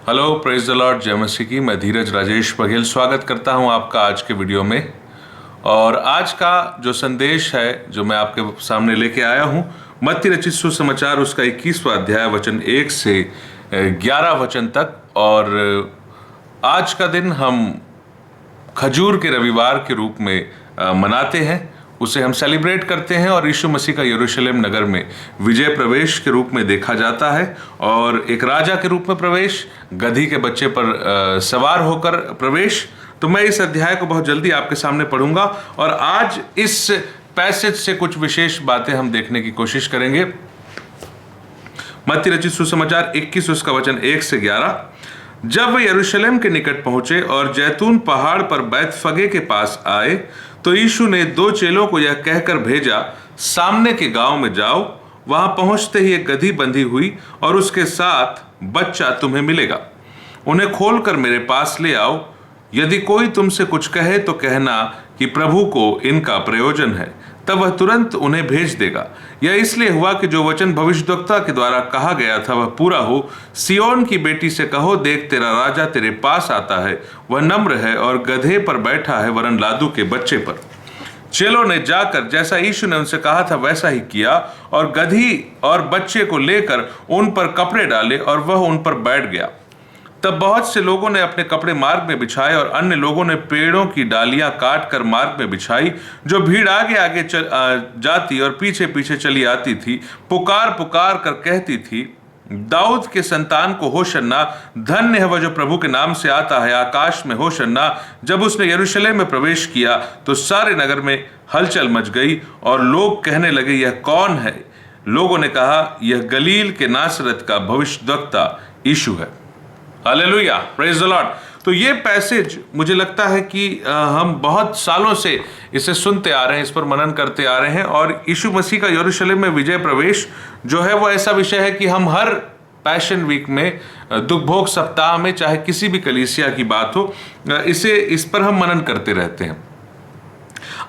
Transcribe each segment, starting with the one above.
Hello, praise the Lord, जय मसीह की। मैं धीरज राजेश बघेल स्वागत करता हूं आपका आज के वीडियो में। और आज का जो संदेश है जो मैं आपके सामने लेके आया हूं, मत्ती रचित सुसमाचार उसका 21वां अध्याय वचन 1 से 11 वचन तक। और आज का दिन हम खजूर के रविवार के रूप में मनाते हैं, उसे हम सेलिब्रेट करते हैं। और यीशु मसीह का यरूशलेम नगर में विजय प्रवेश के रूप में देखा जाता है, और एक राजा के रूप में प्रवेश, गधी के बच्चे पर सवार होकर प्रवेश। तो मैं इस अध्याय को बहुत जल्दी आपके सामने पढ़ूंगा, और आज इस पैसेज से कुछ विशेष बातें हम देखने की कोशिश करेंगे। मत्ती रचित सुसमाचार 21 उसका वचन 1 से 11। जब वे यरूशलेम के निकट पहुंचे और जैतून पहाड़ पर बैतफगे के पास आए, तो यीशु ने 2 चेलों को यह कहकर भेजा, सामने के गांव में जाओ। वहां पहुंचते ही एक गधी बंधी हुई और उसके साथ बच्चा तुम्हें मिलेगा। उन्हें खोलकर मेरे पास ले आओ। यदि कोई तुमसे कुछ कहे तो कहना कि प्रभु को इनका प्रयोजन है, तब वह तुरंत उन्हें भेज देगा। यह इसलिए हुआ कि जो वचन भविष्यद्वक्ता के द्वारा कहा गया था वह पूरा हो। सियोन की बेटी से कहो, देख तेरा राजा तेरे पास आता है, वह नम्र है और गधे पर बैठा है, वरन लादू के बच्चे पर। चेलों ने जाकर जैसा यीशु ने उनसे कहा था वैसा ही किया, और गधी और बच्चे को लेकर उन पर कपड़े डाले और वह उन पर बैठ गया। तब बहुत से लोगों ने अपने कपड़े मार्ग में बिछाए, और अन्य लोगों ने पेड़ों की डालियां काट कर मार्ग में बिछाई। जो भीड़ आगे आगे जाती और पीछे पीछे चली आती थी, पुकार पुकार कर कहती थी, दाऊद के संतान को होशन्ना, धन्य है वह जो प्रभु के नाम से आता है, आकाश में होशन्ना। जब उसने यरूशलेम में प्रवेश किया तो सारे नगर में हलचल मच गई, और लोग कहने लगे, यह कौन है? लोगों ने कहा, यह गलील के नासरत का भविष्यद्वक्ता यीशु है। Hallelujah, praise the Lord. तो ये पैसेज मुझे लगता है कि हम बहुत सालों से इसे सुनते आ रहे हैं, इस पर मनन करते आ रहे हैं। और यीशु मसीह का यरूशलेम में विजय प्रवेश जो है वो ऐसा विषय है कि हम हर पैशन वीक में, दुख भोग सप्ताह में, चाहे किसी भी कलीसिया की बात हो, इस पर हम मनन करते रहते हैं।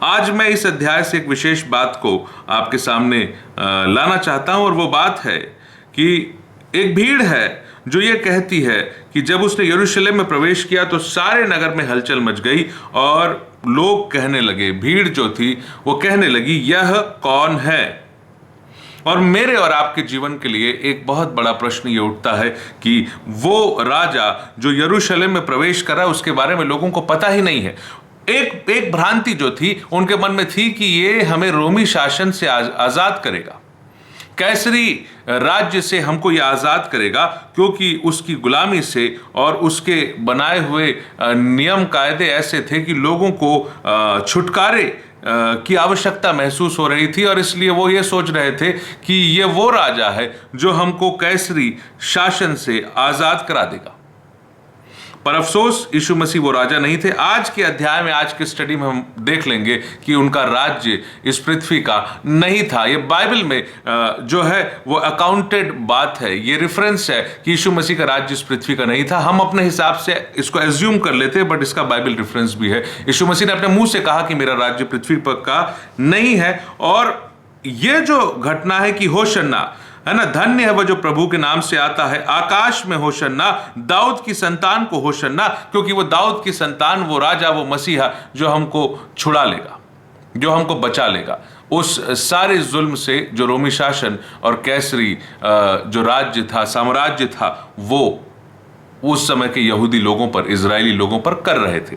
आज मैं इस अध्याय से एक विशेष बात को आपके सामने लाना चाहता हूं, और वो बात है कि एक भीड़ है जो ये कहती है कि जब उसने यरूशलेम में प्रवेश किया तो सारे नगर में हलचल मच गई, और लोग कहने लगे, भीड़ जो थी वो कहने लगी, यह कौन है? और मेरे और आपके जीवन के लिए एक बहुत बड़ा प्रश्न ये उठता है कि वो राजा जो यरूशलेम में प्रवेश कर रहा है उसके बारे में लोगों को पता ही नहीं है। एक भ्रांति जो थी उनके मन में थी कि ये हमें रोमी शासन से आजाद करेगा, कैसरी राज्य से हमको यह आजाद करेगा, क्योंकि उसकी गुलामी से और उसके बनाए हुए नियम कायदे ऐसे थे कि लोगों को छुटकारे की आवश्यकता महसूस हो रही थी। और इसलिए वो ये सोच रहे थे कि ये वो राजा है जो हमको कैसरी शासन से आजाद करा देगा। पर अफसोस, यीशु मसीह वो राजा नहीं थे। आज के अध्याय में, आज के स्टडी में हम देख लेंगे कि उनका राज्य इस पृथ्वी का नहीं था। ये बाइबल में जो है वो अकाउंटेड बात है, ये रेफरेंस है कि यीशु मसीह का राज्य इस पृथ्वी का नहीं था। हम अपने हिसाब से इसको एज्यूम कर लेते हैं, बट इसका बाइबल रेफरेंस भी है। यीशु मसीह ने अपने मुंह से कहा कि मेरा राज्य पृथ्वी पर का नहीं है। और ये जो घटना है कि होशन्ना, है ना, धन्य है वह जो प्रभु के नाम से आता है, आकाश में होशन्ना, दाऊद की संतान को होशन्ना, क्योंकि वो दाऊद की संतान, वो राजा, वो मसीहा जो हमको छुड़ा लेगा, जो हमको बचा लेगा उस सारे जुल्म से जो रोमी शासन और कैसरी जो राज्य था, साम्राज्य था, वो उस समय के यहूदी लोगों पर, इजरायली लोगों पर कर रहे थे।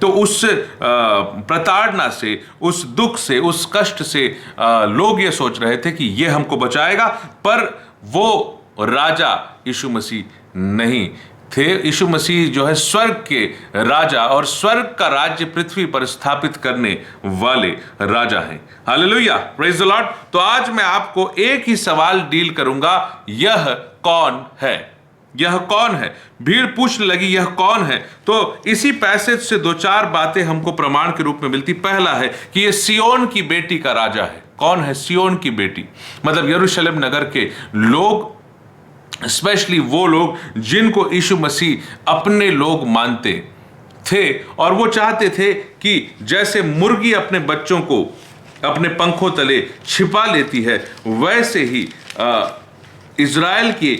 तो उस प्रताड़ना से, उस दुख से, उस कष्ट से लोग ये सोच रहे थे कि ये हमको बचाएगा, पर वो राजा यीशु मसीह नहीं थे। यीशु मसीह जो है स्वर्ग के राजा और स्वर्ग का राज्य पृथ्वी पर स्थापित करने वाले राजा हैं। Hallelujah, praise the Lord. तो आज मैं आपको एक ही सवाल डील करूंगा, यह कौन है? यह कौन है? भीड़ पूछने लगी, यह कौन है? तो इसी पैसेज से 2-4 बातें हमको प्रमाण के रूप में मिलती। पहला है कि यह सियोन की बेटी का राजा है। कौन है सियोन की बेटी? मतलब यरूशलेम नगर के लोग, स्पेशली वो लोग जिनको यीशु मसीह अपने लोग मानते थे, और वो चाहते थे कि जैसे मुर्गी अपने बच्चों को अपने पंखों तले छिपा लेती है, वैसे ही इज़राइल के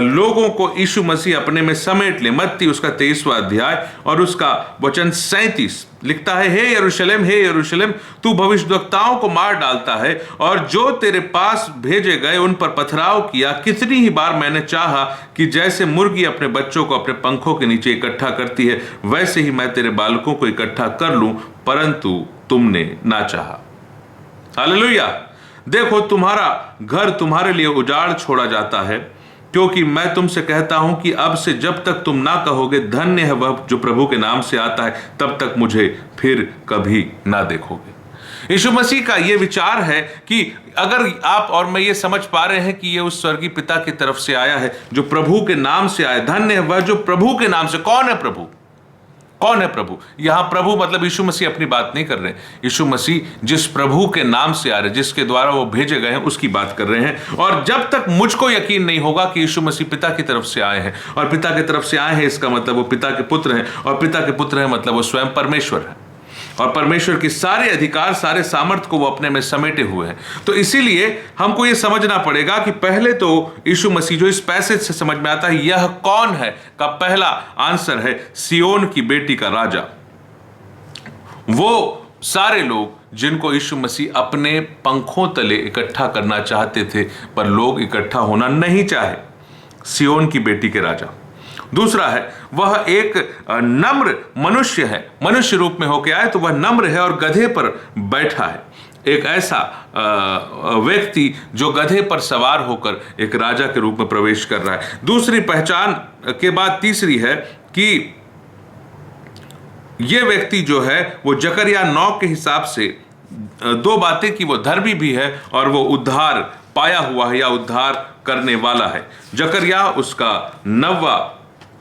लोगों को यीशु मसीह अपने में समेट ले। मत्ती उसका 23वां अध्याय और उसका वचन 37 लिखता है, हे यरूशलेम, हे यरूशलेम, तू भविष्यद्वक्ताओं को मार डालता है और जो तेरे पास भेजे गए उन पर पथराव किया। कितनी ही बार मैंने चाहा कि जैसे मुर्गी अपने बच्चों को अपने पंखों के नीचे इकट्ठा करती है, वैसे ही मैं तेरे बालकों को इकट्ठा कर लूं, परंतु तुमने ना चाहा। हालेलुया। देखो, तुम्हारा घर तुम्हारे लिए उजाड़ छोड़ा जाता है, क्योंकि मैं तुमसे कहता हूं कि अब से जब तक तुम ना कहोगे धन्य है वह जो प्रभु के नाम से आता है, तब तक मुझे फिर कभी ना देखोगे। यीशु मसीह का यह विचार है कि अगर आप और मैं ये समझ पा रहे हैं कि ये उस स्वर्गीय पिता की तरफ से आया है जो प्रभु के नाम से आया, धन्य है वह जो प्रभु के नाम से। कौन है प्रभु? कौन है प्रभु? यहां प्रभु मतलब यीशु मसीह अपनी बात नहीं कर रहे हैं। यीशु मसीह जिस प्रभु के नाम से आ रहे, जिसके द्वारा वो भेजे गए हैं, उसकी बात कर रहे हैं। और जब तक मुझको यकीन नहीं होगा कि यीशु मसीह पिता की तरफ से आए हैं, और पिता की तरफ से आए हैं इसका मतलब वो पिता के पुत्र हैं, और पिता के पुत्र हैं मतलब वो स्वयं परमेश्वर है, और परमेश्वर के सारे अधिकार, सारे सामर्थ्य को वो अपने में समेटे हुए हैं। तो इसीलिए हमको ये समझना पड़ेगा कि पहले तो यीशु मसीह, जो इस पैसेज से समझ में आता है यह कौन है का पहला आंसर है सियोन की बेटी का राजा। वो सारे लोग जिनको यीशु मसीह अपने पंखों तले इकट्ठा करना चाहते थे, पर लोग इकट्ठा होना नहीं चाहे। सियोन की बेटी के राजा। दूसरा है, वह एक नम्र मनुष्य है। मनुष्य रूप में होकर आए तो वह नम्र है और गधे पर बैठा है। एक ऐसा व्यक्ति जो गधे पर सवार होकर एक राजा के रूप में प्रवेश कर रहा है। दूसरी पहचान के बाद तीसरी है कि यह व्यक्ति जो है वो जकरिया 9 के हिसाब से दो बातें कि वो धर्मी भी है और वो उद्धार पाया हुआ है या उद्धार करने वाला है। जकरिया उसका 9वां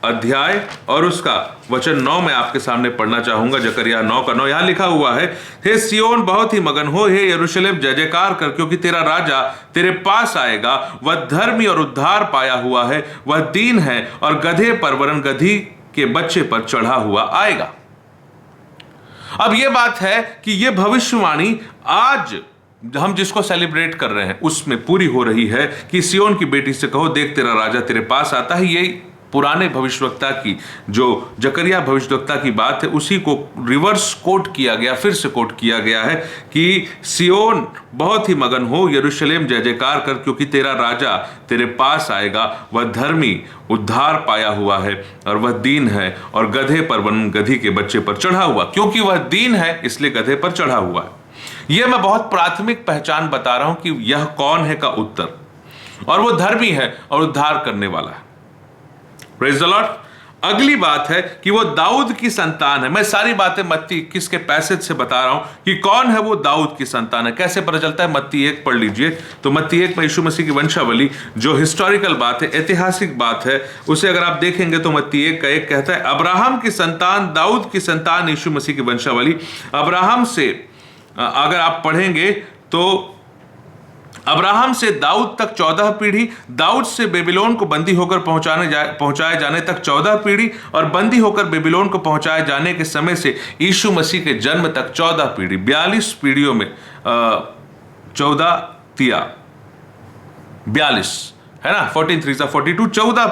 अध्याय और उसका वचन 9 में आपके सामने पढ़ना चाहूंगा। जकरिया 9 का 9 यहां लिखा हुआ है, हे सियोन बहुत ही मगन हो, हे यरूशलेम जय जयकार कर, क्योंकि तेरा राजा तेरे पास आएगा। वह धर्मी और उद्धार पाया हुआ है, वह दीन है और गधे पर वरन गधी के बच्चे पर चढ़ा हुआ आएगा। अब यह बात है कि यह भविष्यवाणी आज हम जिसको सेलिब्रेट कर रहे हैं उसमें पूरी हो रही है कि सियोन की बेटी से कहो देख तेरा राजा तेरे पास आता है। यही पुराने भविष्यवक्ता की, जो जकरिया भविष्यवक्ता की बात है, उसी को रिवर्स कोट किया गया, फिर से कोट किया गया है कि सियोन बहुत ही मगन हो, यरूशलेम जय जयकार कर, क्योंकि तेरा राजा तेरे पास आएगा। वह धर्मी उद्धार पाया हुआ है और वह दीन है और गधे पर वन गधी के बच्चे पर चढ़ा हुआ। क्योंकि वह दीन है इसलिए गधे पर चढ़ा हुआ है। यह मैं बहुत प्राथमिक पहचान बता रहा हूं कि यह कौन है का उत्तर, और वो धर्मी है और उद्धार करने वाला है। Praise the Lord. अगली बात है कि वो दाऊद की संतान है। मैं सारी बातें मत्ती 21 के पैसेज से बता रहा हूं कि कौन है वो दाऊद की संतान है। कैसे पता चलता है? मत्ती 1 पढ़ लीजिए। तो मत्ती 1 में यीशु मसीह की वंशावली, जो हिस्टोरिकल बात है, ऐतिहासिक बात है, उसे अगर आप देखेंगे तो मत्ती 1 का 1 कहता है, अब्राहम की संतान, दाऊद की संतान, यीशु मसीह की वंशावली। अब्राहम से अगर आप पढ़ेंगे तो अब्राहम से दाऊद तक 14 पीढ़ी, दाऊद से बेबीलोन को बंदी होकर पहुंचाए जाने तक 14 पीढ़ी, और बंदी होकर बेबीलोन को पहुंचाए जाने के समय से यीशु मसीह के जन्म तक 14 पीढ़ी। 42 पीढ़ियों में 14 तिया 42 है ना, 14 3 42,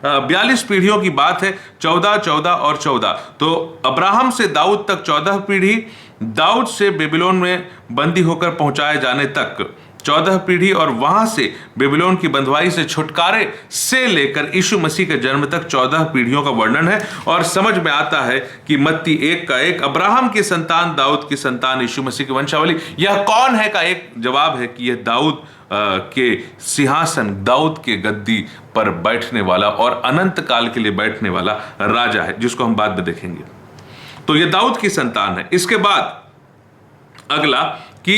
42 पीढ़ियों की बात है। 14 14 और 14, तो अब्राहम से दाऊद तक 14 पीढ़ी, दाऊद से बेबीलोन में बंदी होकर पहुंचाए जाने तक 14 पीढ़ी, और वहां से बेबीलोन की बंधुआई से छुटकारे से लेकर यीशु मसीह के जन्म तक 14 पीढ़ियों का वर्णन है। और समझ में आता है कि मत्ती 1 का 1 अब्राहम की संतान, दाऊद की संतान, यीशु मसीह की वंशावली। यह कौन है का एक जवाब है कि यह दाऊद के सिंहासन, दाऊद के गद्दी पर बैठने वाला और अनंत काल के लिए बैठने वाला राजा है, जिसको हम बाद में देखेंगे। तो यह दाऊद की संतान है। इसके बाद अगला कि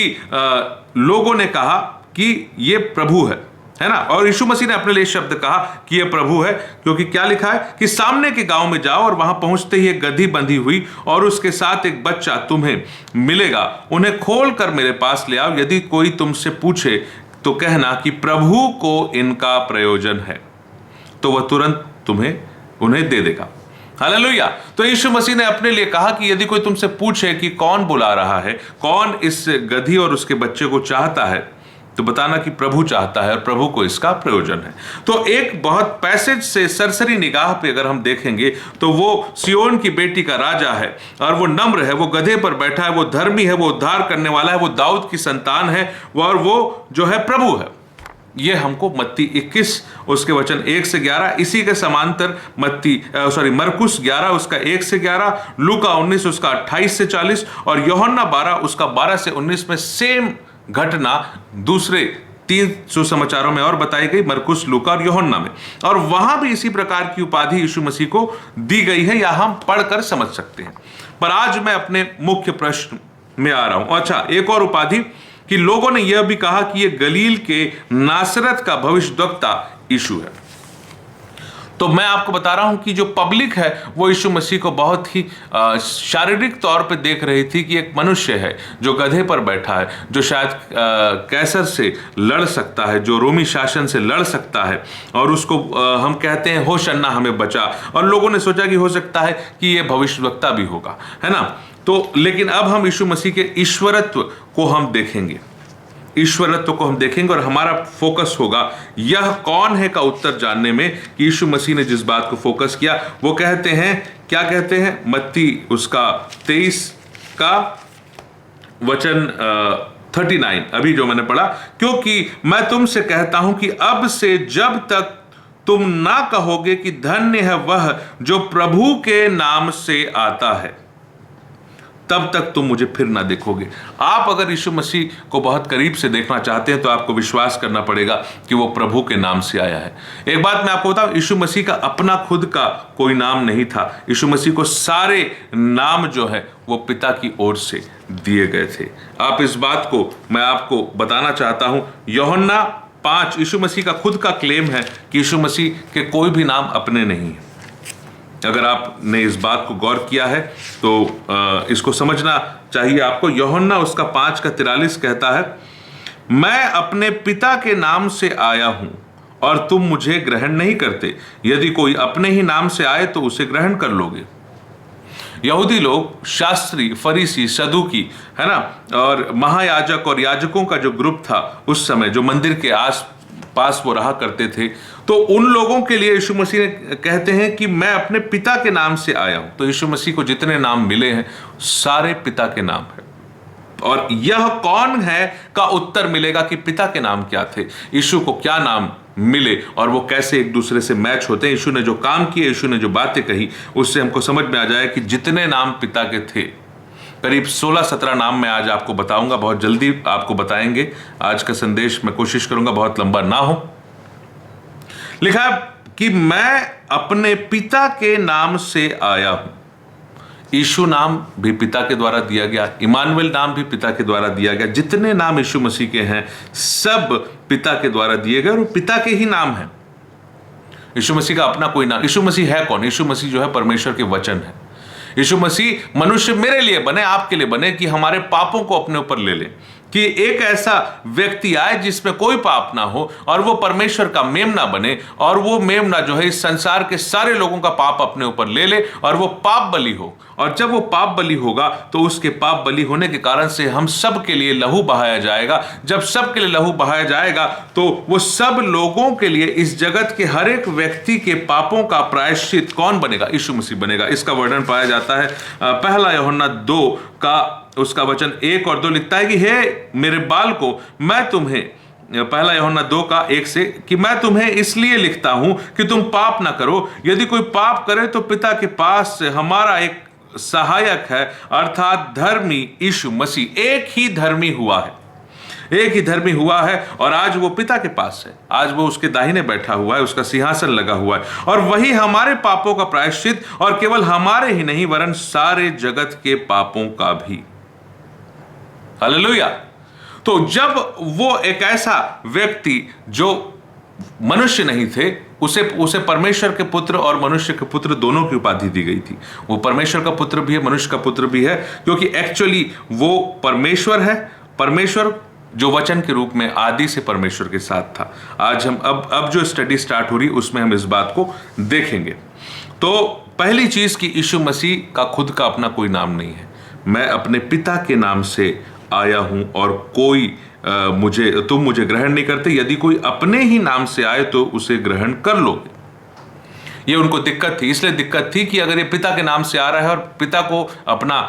लोगों ने कहा कि ये प्रभु है ना, और यीशु मसीह ने अपने लिए शब्द कहा कि ये प्रभु है, क्योंकि क्या लिखा है कि सामने के गांव में जाओ और वहां पहुंचते ही एक गधी बंधी हुई और उसके साथ एक बच्चा तुम्हें मिलेगा, उन्हें खोल कर मेरे पास ले आओ। यदि कोई तुमसे पूछे तो कहना कि प्रभु को इनका प्रयोजन है, तो वह तुरंत उन्हें दे देगा। हालेलुया। तो यीशु मसीह ने अपने लिए कहा कि यदि कोई तुमसे पूछे कि कौन बुला रहा है, कौन इस गधी और उसके बच्चे को चाहता है, तो बताना कि प्रभु चाहता है और प्रभु को इसका प्रयोजन है। तो एक बहुत पैसेज से सरसरी निगाह पे अगर हम देखेंगे तो वो सियोन की बेटी का राजा है और वो नम्र है, वो गधे पर बैठा है, वो धर्मी है, वो उद्धार करने वाला है, वो दाऊद की संतान है और वो जो है प्रभु है। ये हमको मत्ती 21 उसके वचन 1 से 11, इसी के समांतर मरकुस 11 उसका 1 से 11, लूका 19 उसका 28 से 40 और यूहन्ना 12 उसका 12 से 19 में सेम घटना दूसरे 3 सुसमाचारों में और बताई गई, मरकुस, लूका और यूहन्ना में। और वहां भी इसी प्रकार की उपाधि यीशु मसीह को दी गई है या हम पढ़कर समझ सकते हैं। पर आज मैं अपने मुख्य प्रश्न में आ रहा हूं। अच्छा, एक और उपाधि कि लोगों ने यह भी कहा कि यह गलील के नासरत का भविष्यद्वक्ता यीशु है। तो मैं आपको बता रहा हूं कि जो पब्लिक है वो यीशु मसीह को बहुत ही शारीरिक तौर पे देख रही थी कि एक मनुष्य है जो गधे पर बैठा है, जो शायद कैसर से लड़ सकता है, जो रोमी शासन से लड़ सकता है और उसको हम कहते हैं होशन्ना हमें बचा। और लोगों ने सोचा कि हो सकता है कि ये भविष्यवक्ता भी होगा, है ना। तो लेकिन अब हम यीशु मसीह के ईश्वरत्व को हम देखेंगे, ईश्वरत्व को हम देखेंगे और हमारा फोकस होगा यह कौन है का उत्तर जानने में कि यीशु मसीह ने जिस बात को फोकस किया वो कहते हैं, क्या कहते हैं, मत्ती उसका 23 का वचन 39 अभी जो मैंने पढ़ा, क्योंकि मैं तुमसे कहता हूं कि अब से जब तक तुम ना कहोगे कि धन्य है वह जो प्रभु के नाम से आता है, तब तक तुम मुझे फिर ना देखोगे। आप अगर यीशु मसीह को बहुत करीब से देखना चाहते हैं तो आपको विश्वास करना पड़ेगा कि वो प्रभु के नाम से आया है। एक बात मैं आपको बताऊं, यीशु मसीह का अपना खुद का कोई नाम नहीं था। यीशु मसीह को सारे नाम जो है वो पिता की ओर से दिए गए थे। आप इस बात को मैं आपको बताना चाहता हूं। यूहन्ना 5 यीशु मसीह का खुद का क्लेम है कि यीशु मसीह के कोई भी नाम अपने नहीं है। अगर आपने इस बात को गौर किया है तो इसको समझना चाहिए आपको। यूहन्ना उसका 5 का 43 कहता है, मैं अपने पिता के नाम से आया हूं और तुम मुझे ग्रहण नहीं करते, यदि कोई अपने ही नाम से आए तो उसे ग्रहण कर लोगे। यहूदी लोग, शास्त्री, फरीसी, सदूकी, है ना, और महायाजक और याजकों का जो ग्रुप था उस समय, जो मंदिर के आस पास वो रहा करते थे, तो उन लोगों के लिए यीशु मसीह कहते हैं कि मैं अपने पिता के नाम से आया हूं। तो यीशु मसीह को जितने नाम मिले हैं सारे पिता के नाम है। और यह कौन है का उत्तर मिलेगा कि पिता के नाम क्या थे, यीशु को क्या नाम मिले और वो कैसे एक दूसरे से मैच होते हैं। यीशु ने जो काम किए, यीशु ने जो बातें कही, उससे हमको समझ में आ जाए कि जितने नाम पिता के थे, करीब 16-17 नाम मैं आज आपको बताऊंगा, बहुत जल्दी आपको बताएंगे। आज का संदेश मैं कोशिश करूंगा बहुत लंबा ना हो। लिखा कि मैं अपने पिता के नाम से आया हूं। यीशु नाम भी पिता के द्वारा दिया गया, इमानुएल नाम भी पिता के द्वारा दिया गया। जितने नाम यीशु मसीह के हैं सब पिता के द्वारा दिए गए और पिता के ही नाम हैं। यीशु मसीह का अपना कोई नाम, यीशु मसीह है कौन? यीशु मसीह जो है परमेश्वर के वचन है। यीशु मसीह मनुष्य मेरे लिए बने, आपके लिए बने कि हमारे पापों को अपने ऊपर ले ले, कि एक ऐसा व्यक्ति आए जिसमें कोई पाप ना हो और वो परमेश्वर का मेमना बने और वो मेमना जो है इस संसार के सारे लोगों का पाप अपने ऊपर ले ले और वो पाप बलि हो। और जब वो पाप बलि होगा तो उसके पाप बलि होने के कारण से हम सब के लिए लहू बहाया जाएगा। जब सब के लिए लहू बहाया जाएगा तो वो सब लोगों के लिए, इस जगत के हर एक व्यक्ति के पापों का प्रायश्चित कौन बनेगा? यीशु मसीह बनेगा। इसका वर्णन पाया जाता है पहला यूहन्ना 2 का उसका वचन 1 और 2 लिखता है कि हे मेरे बाल को मैं तुम्हें, पहला यूहन्ना 2 का 1 से, कि मैं तुम्हें इसलिए लिखता हूं कि तुम पाप ना करो। यदि कोई पाप करे तो पिता के पास से हमारा एक सहायक है, अर्थात धर्मी यीशु मसीह। एक ही धर्मी हुआ है, एक ही धर्मी हुआ है और आज वो पिता के पास है। आज वो उसके दाहिने बैठा हुआ है, उसका सिंहासन लगा हुआ है और वही हमारे पापों का प्रायश्चित, और केवल हमारे ही नहीं वरन सारे जगत के पापों का भी। हालेलुया। तो जब वो एक ऐसा व्यक्ति जो मनुष्य नहीं थे, उसे परमेश्वर के पुत्र और मनुष्य के पुत्र दोनों की उपाधि दी गई थी। वो परमेश्वर का पुत्र भी है, मनुष्य का पुत्र भी है, क्योंकि एक्चुअली वो परमेश्वर है। परमेश्वर जो वचन के रूप में आदि से परमेश्वर के साथ था। आज हम अब जो स्टडी स्टार्ट हो रही उसमें हम इस बात को देखेंगे। तो पहली चीज कि यीशु मसीह का खुद का अपना कोई नाम नहीं है। मैं अपने पिता के नाम से आया हूं और कोई तुम मुझे ग्रहण नहीं करते, यदि कोई अपने ही नाम से आए तो उसे ग्रहण कर लोगे। ये उनको दिक्कत थी, इसलिए दिक्कत थी कि अगर ये पिता के नाम से आ रहा है और पिता को अपना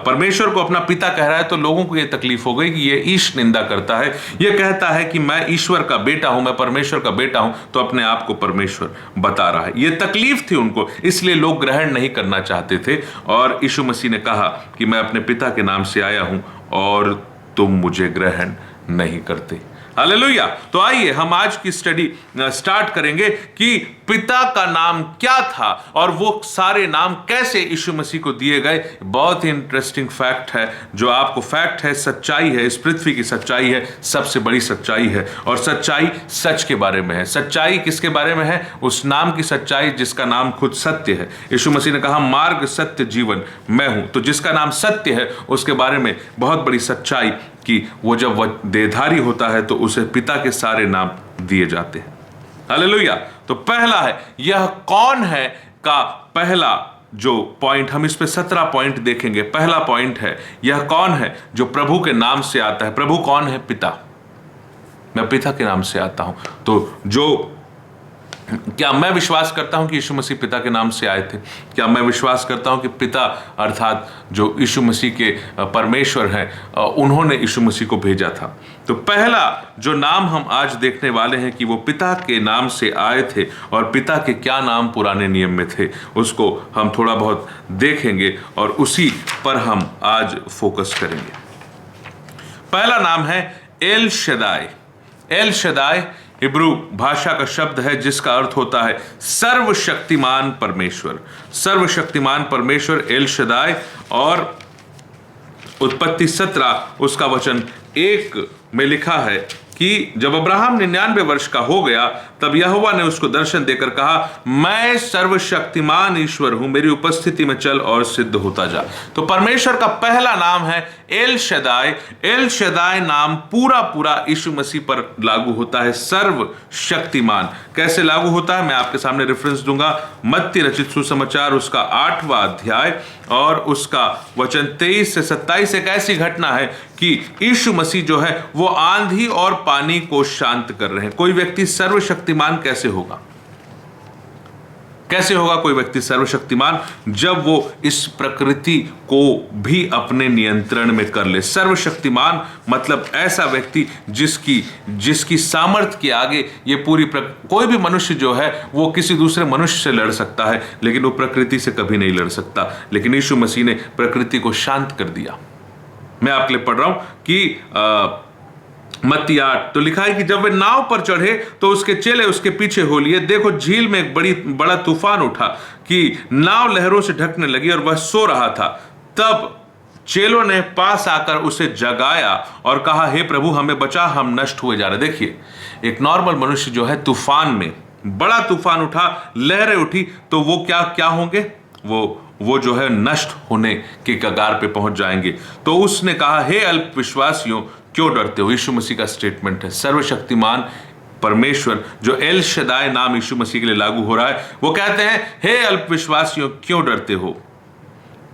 परमेश्वर को अपना पिता कह रहा है, तो लोगों को ये तकलीफ हो गई कि ये ईश निंदा करता है, ये कहता है कि मैं ईश्वर का बेटा हूं, मैं परमेश्वर का बेटा हूं, तो अपने आप को परमेश्वर बता रहा है। ये तकलीफ थी उनको, इसलिए लोग ग्रहण नहीं करना चाहते थे। और यीशु मसीह ने कहा कि मैं अपने पिता के नाम से आया हूं और तुम मुझे ग्रहण नहीं करते। हालेलुया। तो आइए हम आज की स्टडी स्टार्ट करेंगे कि पिता का नाम क्या था और वो सारे नाम कैसे यीशु मसीह को दिए गए। बहुत ही इंटरेस्टिंग फैक्ट है, जो आपको फैक्ट है, सच्चाई है, इस पृथ्वी की सच्चाई है, सबसे बड़ी सच्चाई है। और सच्चाई सच के बारे में है। सच्चाई किसके बारे में है? उस नाम की सच्चाई जिसका नाम खुद सत्य है। यीशु मसीह ने कहा मार्ग सत्य जीवन मैं हूं। तो जिसका नाम सत्य है उसके बारे में बहुत बड़ी सच्चाई कि वो जब वह देहधारी होता है तो उसे पिता के सारे नाम दिए जाते हैं। हालेलुया। तो पहला है यह कौन है का पहला जो पॉइंट, हम इस पे 17 पॉइंट देखेंगे। पहला पॉइंट है यह कौन है जो प्रभु के नाम से आता है। प्रभु कौन है? पिता। मैं पिता के नाम से आता हूं। तो क्या मैं विश्वास करता हूं कि यीशु मसीह पिता के नाम से आए थे? क्या मैं विश्वास करता हूं कि पिता अर्थात जो यीशु मसीह के परमेश्वर हैं, उन्होंने यीशु मसीह को भेजा था? तो पहला जो नाम हम आज देखने वाले हैं कि वो पिता के नाम से आए थे, और पिता के क्या नाम पुराने नियम में थे उसको हम थोड़ा बहुत देखेंगे और उसी पर हम आज फोकस करेंगे। पहला नाम है L Shaddai. L Shaddai Hebrew भाषा का शब्द है जिसका अर्थ होता है सर्वशक्तिमान परमेश्वर। सर्वशक्तिमान परमेश्वर एल शदाई। और उत्पत्ति 17 उसका वचन 1 में लिखा है कि जब अब्राहम 99 वर्ष का हो गया तब यहोवा ने उसको दर्शन देकर कहा मैं सर्वशक्तिमान ईश्वर हूं, मेरी उपस्थिति में चल और सिद्ध होता जा। तो परमेश्वर का पहला नाम है एल शदाई। एल शदाई नाम पूरा यीशु मसीह पर लागू होता है, सर्वशक्तिमान। कैसे लागू होता है मैं आपके सामने रेफरेंस दूंगा। मत्ती रचित सुसमाचार उसका 8वां अध्याय और उसका वचन 23 से 27 एक ऐसी घटना है कि यीशु मसीह जो है वो आंधी और पानी को शांत कर रहे हैं। कोई व्यक्ति सर्वशक्तिमान कैसे होगा? कैसे होगा कोई व्यक्ति सर्वशक्तिमान? जब वो इस प्रकृति को भी अपने नियंत्रण में कर ले। सर्वशक्तिमान मतलब ऐसा व्यक्ति जिसकी सामर्थ्य के आगे ये कोई भी मनुष्य जो है वो किसी दूसरे मनुष्य से लड़ सकता है, लेकिन वो प्रकृति से कभी नहीं लड़ सकता। लेकिन यीशु मसीह ने प्रकृति को शांत कर दिया। मैं आपके लिए पढ़ रहा हूं कि मत्ती 8 तो लिखा है कि जब वे नाव पर चढ़े तो उसके चेले उसके पीछे हो लिए। देखो झील में एक बड़ा तूफान उठा कि नाव लहरों से ढकने लगी और वह सो रहा था। तब चेलों ने पास आकर उसे जगाया और कहा हे प्रभु हमें बचा, हम नष्ट हुए जा रहे। देखिए एक नॉर्मल मनुष्य जो है तूफान में, बड़ा तूफान उठा, लहरें उठी, तो वो क्या होंगे? वो जो है नष्ट होने के कगार पे पहुंच जाएंगे। तो उसने कहा हे अल्प विश्वासियों क्यों डरते हो? यीशु मसीह का स्टेटमेंट है। सर्वशक्तिमान परमेश्वर जो एल शदाई नाम यीशु मसीह के लिए लागू हो रहा है, वो कहते हैं हे अल्प विश्वासियों क्यों डरते हो?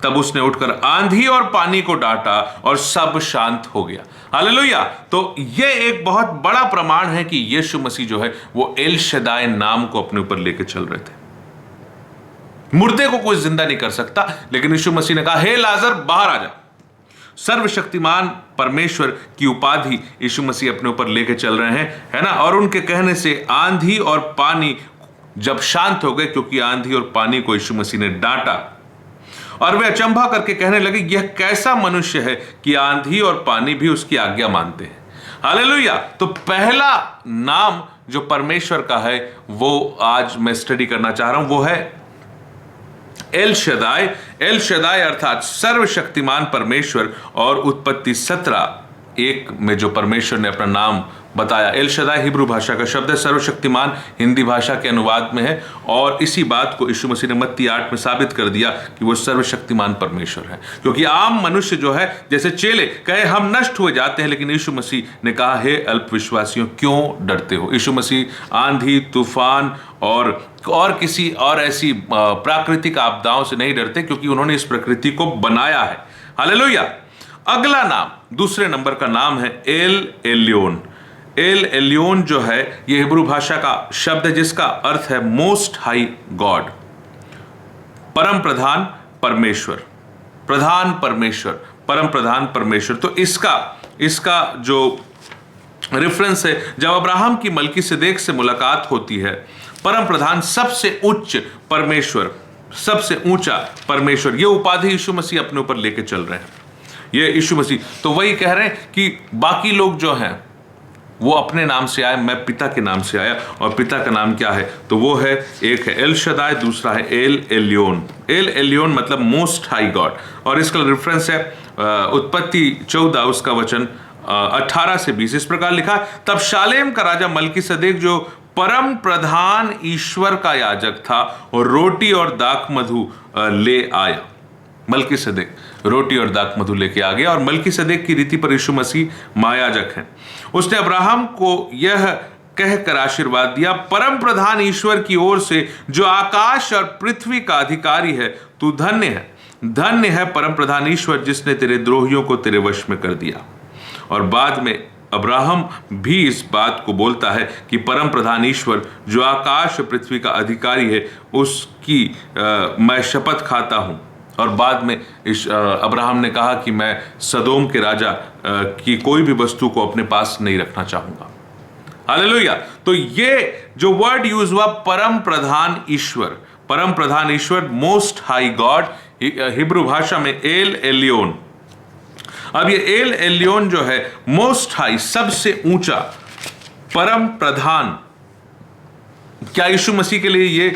तब उसने उठकर आंधी और पानी को डांटा और सब शांत हो गया। हालेलुया। तो ये एक बहुत बड़ा प्रमाण है कि यीशु मसीह जो है वो एल शदाई नाम को अपने ऊपर लेके चल रहे थे। मुर्दे को कोई जिंदा नहीं कर सकता, लेकिन यीशु मसीह ने कहा हे लाजर बाहर आ जा। सर्वशक्तिमान परमेश्वर की उपाधि यीशु मसीह अपने ऊपर लेके चल रहे हैं, है ना। और उनके कहने से आंधी और पानी जब शांत हो गए, क्योंकि आंधी और पानी को यीशु मसीह ने डांटा, और वे अचंभा करके कहने लगे यह कैसा मनुष्य है कि आंधी और पानी भी उसकी आज्ञा मानते हैं। हालेलुया। तो पहला नाम जो परमेश्वर का है वो आज मैं स्टडी करना चाह रहा हूं, वो है एल शदाई। एल शदाई अर्थात सर्वशक्तिमान परमेश्वर। और उत्पत्ति 17:1 में जो परमेश्वर ने अपना नाम बताया, एल शदाई हिब्रू भाषा का शब्द है, सर्वशक्तिमान हिंदी भाषा के अनुवाद में है। और इसी बात को यीशु मसीह ने मत्ती 8 में साबित कर दिया कि वो सर्वशक्तिमान परमेश्वर है। क्योंकि आम मनुष्य जो है, जैसे चेले कहे हम नष्ट हुए जाते हैं, लेकिन यीशु मसीह ने कहा हे अल्प विश्वासियों क्यों डरते हो? यीशु मसीह आंधी तूफान और किसी और ऐसी प्राकृतिक आपदाओं से नहीं डरते, क्योंकि उन्होंने इस प्रकृति को बनाया है। हालेलुया। अगला नाम, दूसरे नंबर का नाम है एल एलियोन। एल एलियोन जो है यह हिब्रू भाषा का शब्द है जिसका अर्थ है मोस्ट हाई गॉड, परम प्रधान परमेश्वर, प्रधान परमेश्वर, परम प्रधान परमेश्वर। तो इसका जो रेफरेंस है, जब अब्राहम की मलकीसेदेक से मुलाकात होती है, परम प्रधान सबसे उच्च परमेश्वर, सबसे ऊंचा परमेश्वर, ये उपाधि यीशु मसीह अपने ऊपर लेके चल रहे हैं। ये यीशु मसीह तो वही कह रहे हैं कि बाकी लोग जो हैं वो अपने नाम से आए, मैं पिता के नाम से आया। और पिता का नाम क्या है? तो वो है, एक है एल शदाय, दूसरा है एल एलियोन। एल एलियोन मतलब मोस्ट हाई गॉड। और इसका रेफरेंस है उत्पत्ति 14 उसका वचन 18 से 20। इस प्रकार लिखा, तब शालेम का राजा मलकीसेदेक जो परम प्रधान ईश्वर का याजक था और रोटी और दाख मधु ले आया। मलकीसेदेक रोटी और दाख मधु लेके आ गया। और मलकीसेदेक की रीति पर यीशु मसीह महायाजक हैं। उसने अब्राहम को यह कहकर आशीर्वाद दिया, परम प्रधान ईश्वर की ओर से जो आकाश और पृथ्वी का अधिकारी है, तू धन्य है, धन्य है परम प्रधान ईश्वर जिसने तेरे द्रोहियों को तेरे वश में कर दिया। और बाद में अब्राहम भी इस बात को बोलता है कि परम प्रधान ईश्वर जो आकाश और पृथ्वी का अधिकारी है, उसकी मैं शपथ खाता हूं। और बाद में अब्राहम ने कहा कि मैं सदोम के राजा की कोई भी वस्तु को अपने पास नहीं रखना चाहूंगा। हालेलुया। तो ये जो वर्ड यूज हुआ, परम प्रधान ईश्वर, परम प्रधान ईश्वर, मोस्ट हाई गॉड, हिब्रू भाषा में एल एलियोन। अब ये एल एलियोन जो है मोस्ट हाई, सबसे ऊंचा, परम प्रधान, क्या यीशु मसीह के लिए ये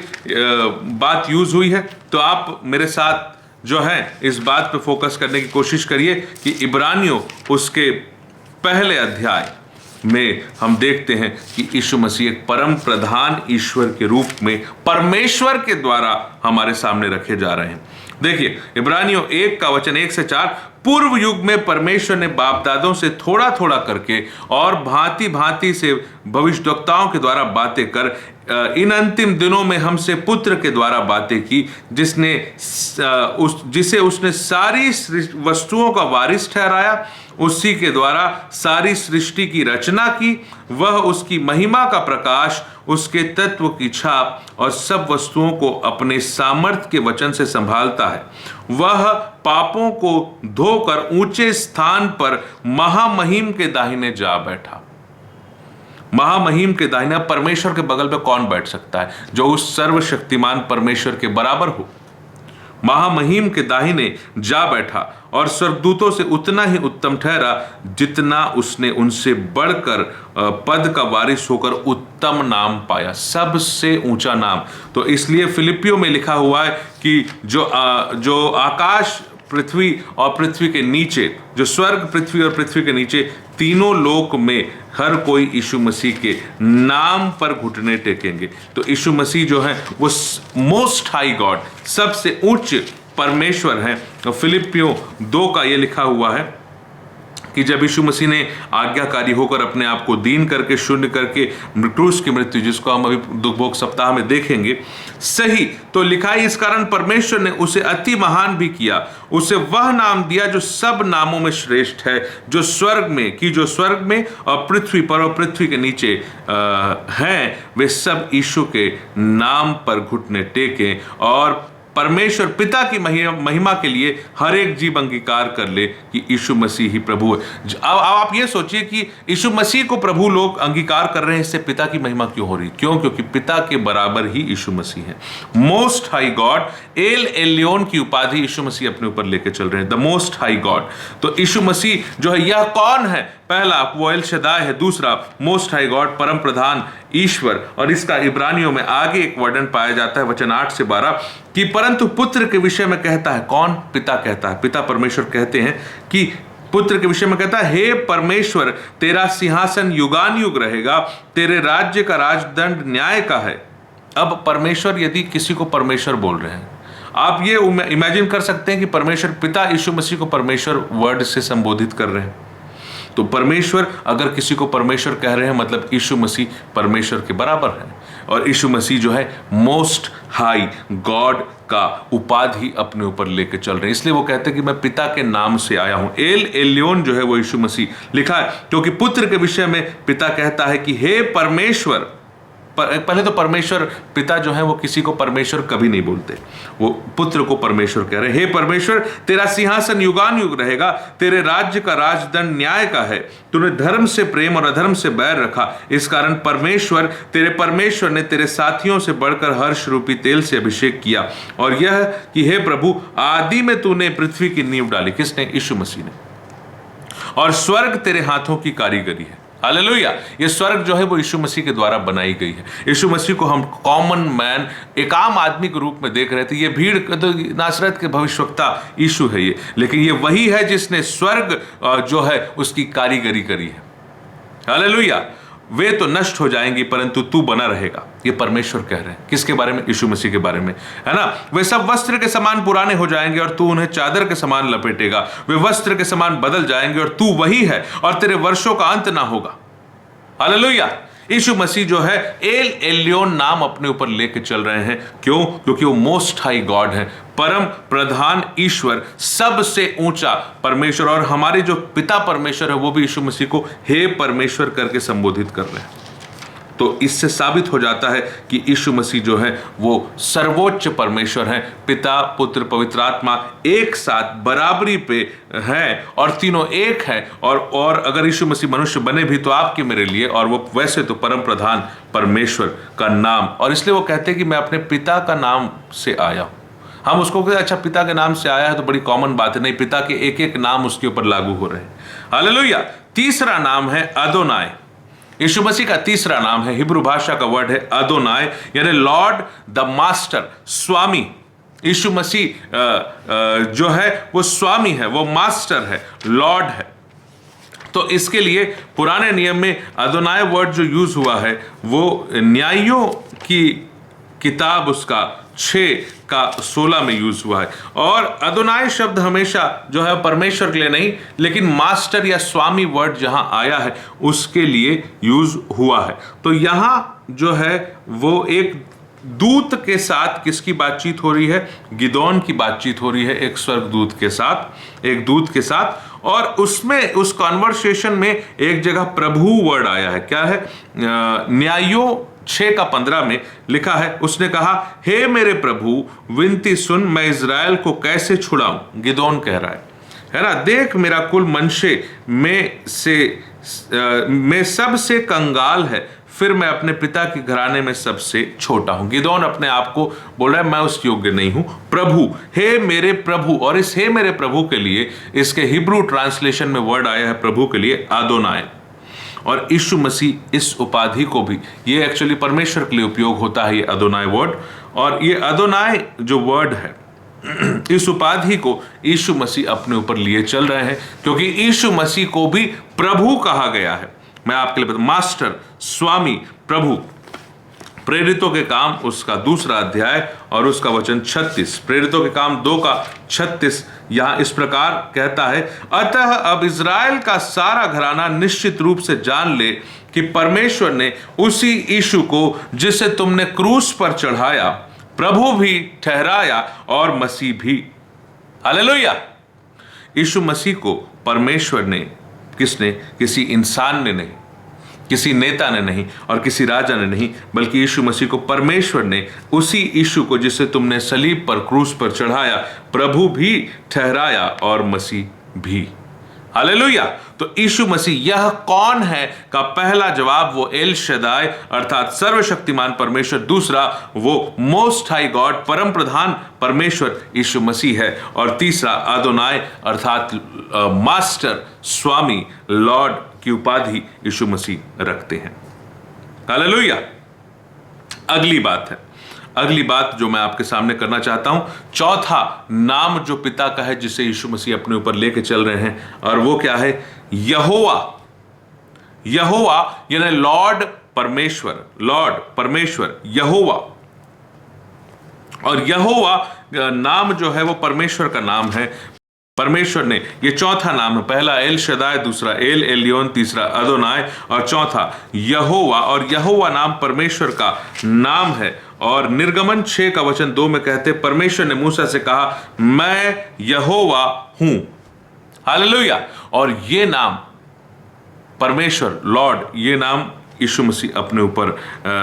बात यूज हुई है? तो आप मेरे साथ जो है इस बात पे फोकस करने की कोशिश करिए कि इब्रानियों उसके पहले अध्याय में हम देखते हैं कि यीशु मसीह एक परम प्रधान ईश्वर के रूप में परमेश्वर के द्वारा हमारे सामने रखे जा रहे हैं। देखिए इब्रानियों 1 का वचन 1 से 4, पूर्व युग में परमेश्वर ने बाप दादों से थोड़ा थोड़ा करके और भांति भांति से भविष्यद्वक्ताओं के द्वारा बातें कर इन अंतिम दिनों में हमसे पुत्र के द्वारा बातें की, जिसे उसने सारी वस्तुओं का वारिस ठहराया, उसी के द्वारा सारी सृष्टि की रचना की। वह उसकी महिमा का प्रकाश, उसके तत्व की छाप और सब वस्तुओं को अपने सामर्थ्य के वचन से संभालता है। वह पापों को धोकर ऊंचे स्थान पर महामहिम के दाहिने जा बैठा। महामहिम के दाहिने, परमेश्वर के बगल में कौन बैठ सकता है जो उस सर्वशक्तिमान परमेश्वर के बराबर हो? महामहिम के दाहिने जा बैठा और स्वर्गदूतों से उतना ही उत्तम ठहरा जितना उसने उनसे बढ़कर पद का वारिस होकर उत्तम नाम पाया, सबसे ऊंचा नाम। तो इसलिए फिलिपियों में लिखा हुआ है कि जो आकाश, पृथ्वी और पृथ्वी के नीचे, जो स्वर्ग, पृथ्वी और पृथ्वी के नीचे, तीनों लोक में हर कोई यीशु मसीह के नाम पर घुटने टेकेंगे। तो यीशु मसीह जो है वो मोस्ट हाई गॉड, सबसे उच्च परमेश्वर है। तो फिलिपियों 2 का ये लिखा हुआ है कि जब यीशु मसीह ने आज्ञाकारी होकर अपने आप को दीन करके, शून्य करके, क्रूस की मृत्यु, जिसको हम अभी दुख भोग सप्ताह में देखेंगे, सही तो लिखा है, इस कारण परमेश्वर ने उसे अति महान भी किया, उसे वह नाम दिया जो सब नामों में श्रेष्ठ है, जो स्वर्ग में और पृथ्वी पर और पृथ्वी के नीचे हैं, वे सब यीशु के नाम पर घुटने टेकें और परमेश्वर पिता की महिमा के लिए हर एक जीव अंगीकार कर ले कि यीशु मसीह ही प्रभु है। अब आप ये सोचिए कि यीशु मसीह को प्रभु लोग अंगीकार कर रहे हैं, इससे पिता की महिमा क्यों हो रही? क्यों? क्योंकि पिता के बराबर ही यीशु मसीह है। Most high God, El Elyon की उपाधि यीशु मसीह अपने ऊपर लेके चल रहे हैं, द मोस्ट हाई गॉड। तो यीशु मसीह जो है, यह कौन है? पहला वो एल शदाय है, दूसरा मोस्ट हाई गॉड, परम प्रधान ईश्वर। और इसका इब्रानियों में आगे एक वर्णन पाया जाता है वचन 8 से 12 कि परंतु पुत्र के विषय में कहता है, कौन? पिता कहता है, पिता परमेश्वर कहते हैं कि पुत्र के विषय में कहता है, हे परमेश्वर, तेरा सिंहासन युगान युग रहेगा, तेरे राज्य का राजदंड न्याय का है। अब परमेश्वर, यदि किसी को परमेश्वर बोल रहे हैं, आप ये इमेजिन कर सकते हैं कि परमेश्वर पिता यीशु मसीह को परमेश्वर वर्ड से संबोधित कर रहे हैं। तो परमेश्वर अगर किसी को परमेश्वर कह रहे हैं, मतलब यीशु मसीह परमेश्वर के बराबर है। और यीशु मसीह जो है मोस्ट हाई गॉड का उपाधि अपने ऊपर लेके चल रहे हैं। इसलिए वो कहते हैं कि मैं पिता के नाम से आया हूं। एल एलियोन जो है वो यीशु मसीह लिखा है, क्योंकि पुत्र के विषय में पिता कहता है कि हे परमेश्वर। पहले तो परमेश्वर पिता जो है वो किसी को परमेश्वर कभी नहीं बोलते, वो पुत्र को परमेश्वर कह रहे हैं। हे परमेश्वर, तेरा सिंहासन युगान युग रहेगा, तेरे राज्य का राजदंड न्याय का है, तूने धर्म से प्रेम और अधर्म से बैर रखा। इस कारण परमेश्वर ने तेरे साथियों से बढ़कर हर्ष रूपी तेल से अभिषेक किया, और यह कि हे प्रभु, आदि में तूने पृथ्वी की नींव डाली। किसने? यीशु मसीह ने। और स्वर्ग तेरे हाथों की कारीगरी है। हालेलुया। ये स्वर्ग जो है वो यीशु मसीह के द्वारा बनाई गई है। यीशु मसीह को हम कॉमन मैन, एक आम आदमी के रूप में देख रहे थे। ये भीड़ तो नासरत के भविष्यवक्ता यीशु है ये, लेकिन ये वही है जिसने स्वर्ग जो है उसकी कारीगरी करी है। हालेलुया। वे तो नष्ट हो जाएंगी परंतु तू बना रहेगा, ये परमेश्वर कह रहे हैं। किसके बारे में? यीशु मसीह के बारे में, है ना। वे सब वस्त्र के समान पुराने हो जाएंगे और तू उन्हें चादर के समान लपेटेगा। वे वस्त्र के समान बदल जाएंगे और तू वही है और तेरे वर्षों का अंत ना होगा। हालेलुया। यीशु मसीह जो है एल एलियोन नाम अपने ऊपर लेके चल रहे हैं। क्यों? क्योंकि वो मोस्ट हाई गॉड है, परम प्रधान ईश्वर, सबसे ऊंचा परमेश्वर। और हमारे जो पिता परमेश्वर है वो भी यीशु मसीह को हे परमेश्वर करके संबोधित कर रहे हैं। तो इससे साबित हो जाता है कि यीशु मसीह जो है वो सर्वोच्च परमेश्वर है। पिता, पुत्र, पवित्र आत्मा एक साथ बराबरी पे हैं और तीनों एक है। और अगर यीशु मसीह मनुष्य बने भी तो आपके मेरे लिए, और वो वैसे तो परम प्रधान परमेश्वर का नाम। और इसलिए वो कहते हैं कि मैं अपने पिता का नाम से आया हूं। हम उसको कहते अच्छा पिता के नाम से आया है तो बड़ी कॉमन बात है। नहीं, पिता के एक एक नाम उसके ऊपर लागू हो रहे हैं। हालेलुया। तीसरा नाम है अदोनाय। यीशु मसीह का तीसरा नाम है, हिब्रू भाषा का वर्ड है अदोनाय, यानी लॉर्ड द मास्टर, स्वामी। यीशु मसीह जो है वो स्वामी है, वो मास्टर है, लॉर्ड है। तो इसके लिए पुराने नियम में अदोनाय वर्ड जो यूज हुआ है वो न्यायों की किताब उसका 6:16 में यूज हुआ है। और अदोनाय शब्द हमेशा जो है परमेश्वर के लिए नहीं, लेकिन मास्टर या स्वामी वर्ड जहां आया है उसके लिए यूज हुआ है। तो यहां जो है वो एक दूत के साथ किसकी बातचीत हो रही है? गिदोन की बातचीत हो रही है, एक स्वर्गदूत के साथ, एक दूत के साथ। और उसमें उस कॉन्वर्सेशन में एक जगह प्रभु वर्ड आया है। क्या है? न्यायों 6:15 में लिखा है, उसने कहा, हे मेरे प्रभु, विनती सुन, मैं इज़राइल को कैसे छुड़ाऊं। गिदोन कह रहा है ना। देख, मेरा कुल मनशे में सबसे कंगाल है, फिर मैं अपने पिता के घराने में सबसे छोटा हूं। गिदोन अपने आप को बोल रहा है मैं उस योग्य नहीं हूं। प्रभु, हे मेरे प्रभु। और इस हे मेरे प्रभु के लिए इसके हिब्रू ट्रांसलेशन में वर्ड आया है प्रभु के लिए अदोनाय। और यीशु मसीह इस उपाधि को भी, ये एक्चुअली परमेश्वर के लिए उपयोग होता है ये अदोनाय वर्ड। और ये अदोनाय जो वर्ड है इस उपाधि को यीशु मसीह अपने ऊपर लिए चल रहे हैं, क्योंकि यीशु मसीह को भी प्रभु कहा गया है। मैं आपके लिए मास्टर, स्वामी, प्रभु। प्रेरितों के काम उसका 2 अध्याय और उसका वचन 36, प्रेरितों के काम 2:36 यहां इस प्रकार कहता है, अतः अब इज़राइल का सारा घराना निश्चित रूप से जान ले कि परमेश्वर ने उसी यीशु को जिसे तुमने क्रूस पर चढ़ाया प्रभु भी ठहराया और मसीह भी। हालेलुया। यीशु मसीह को परमेश्वर ने, किसने? किसी इंसान ने नहीं, किसी नेता ने नहीं और किसी राजा ने नहीं, बल्कि यीशु मसीह को परमेश्वर ने उसी यीशु को जिसे तुमने सलीब पर, क्रूस पर चढ़ाया, प्रभु भी ठहराया और मसीह भी। हालेलुया। तो यीशु मसीह यह कौन है का पहला जवाब वो एल शदाय अर्थात सर्वशक्तिमान परमेश्वर, दूसरा वो मोस्ट हाई गॉड, परम प्रधान परमेश्वर यीशु मसीह है, और तीसरा अदोनाय अर्थात मास्टर, स्वामी, लॉर्ड की उपाधि यीशु मसीह रखते हैं। हालेलुया। अगली बात जो मैं आपके सामने करना चाहता हूं, चौथा नाम जो पिता का है जिसे यीशु मसीह अपने ऊपर लेके चल रहे हैं, और वो क्या है? यहोवा। यहोवा यानी लॉर्ड परमेश्वर, लॉर्ड परमेश्वर, यहोवा। और यहोवा नाम जो है वो परमेश्वर का नाम है। परमेश्वर ने, ये चौथा नाम है, पहला एल शदाय, दूसरा एल एलियोन, तीसरा अदोनाय और चौथा यहोवा। और यहोवा नाम परमेश्वर का नाम है। और निर्गमन 6 का वचन 2 में कहते, परमेश्वर ने मूसा से कहा, मैं यहोवा हूं। हालेलुया। और ये नाम परमेश्वर, लॉर्ड, ये नाम यीशु मसीह अपने ऊपर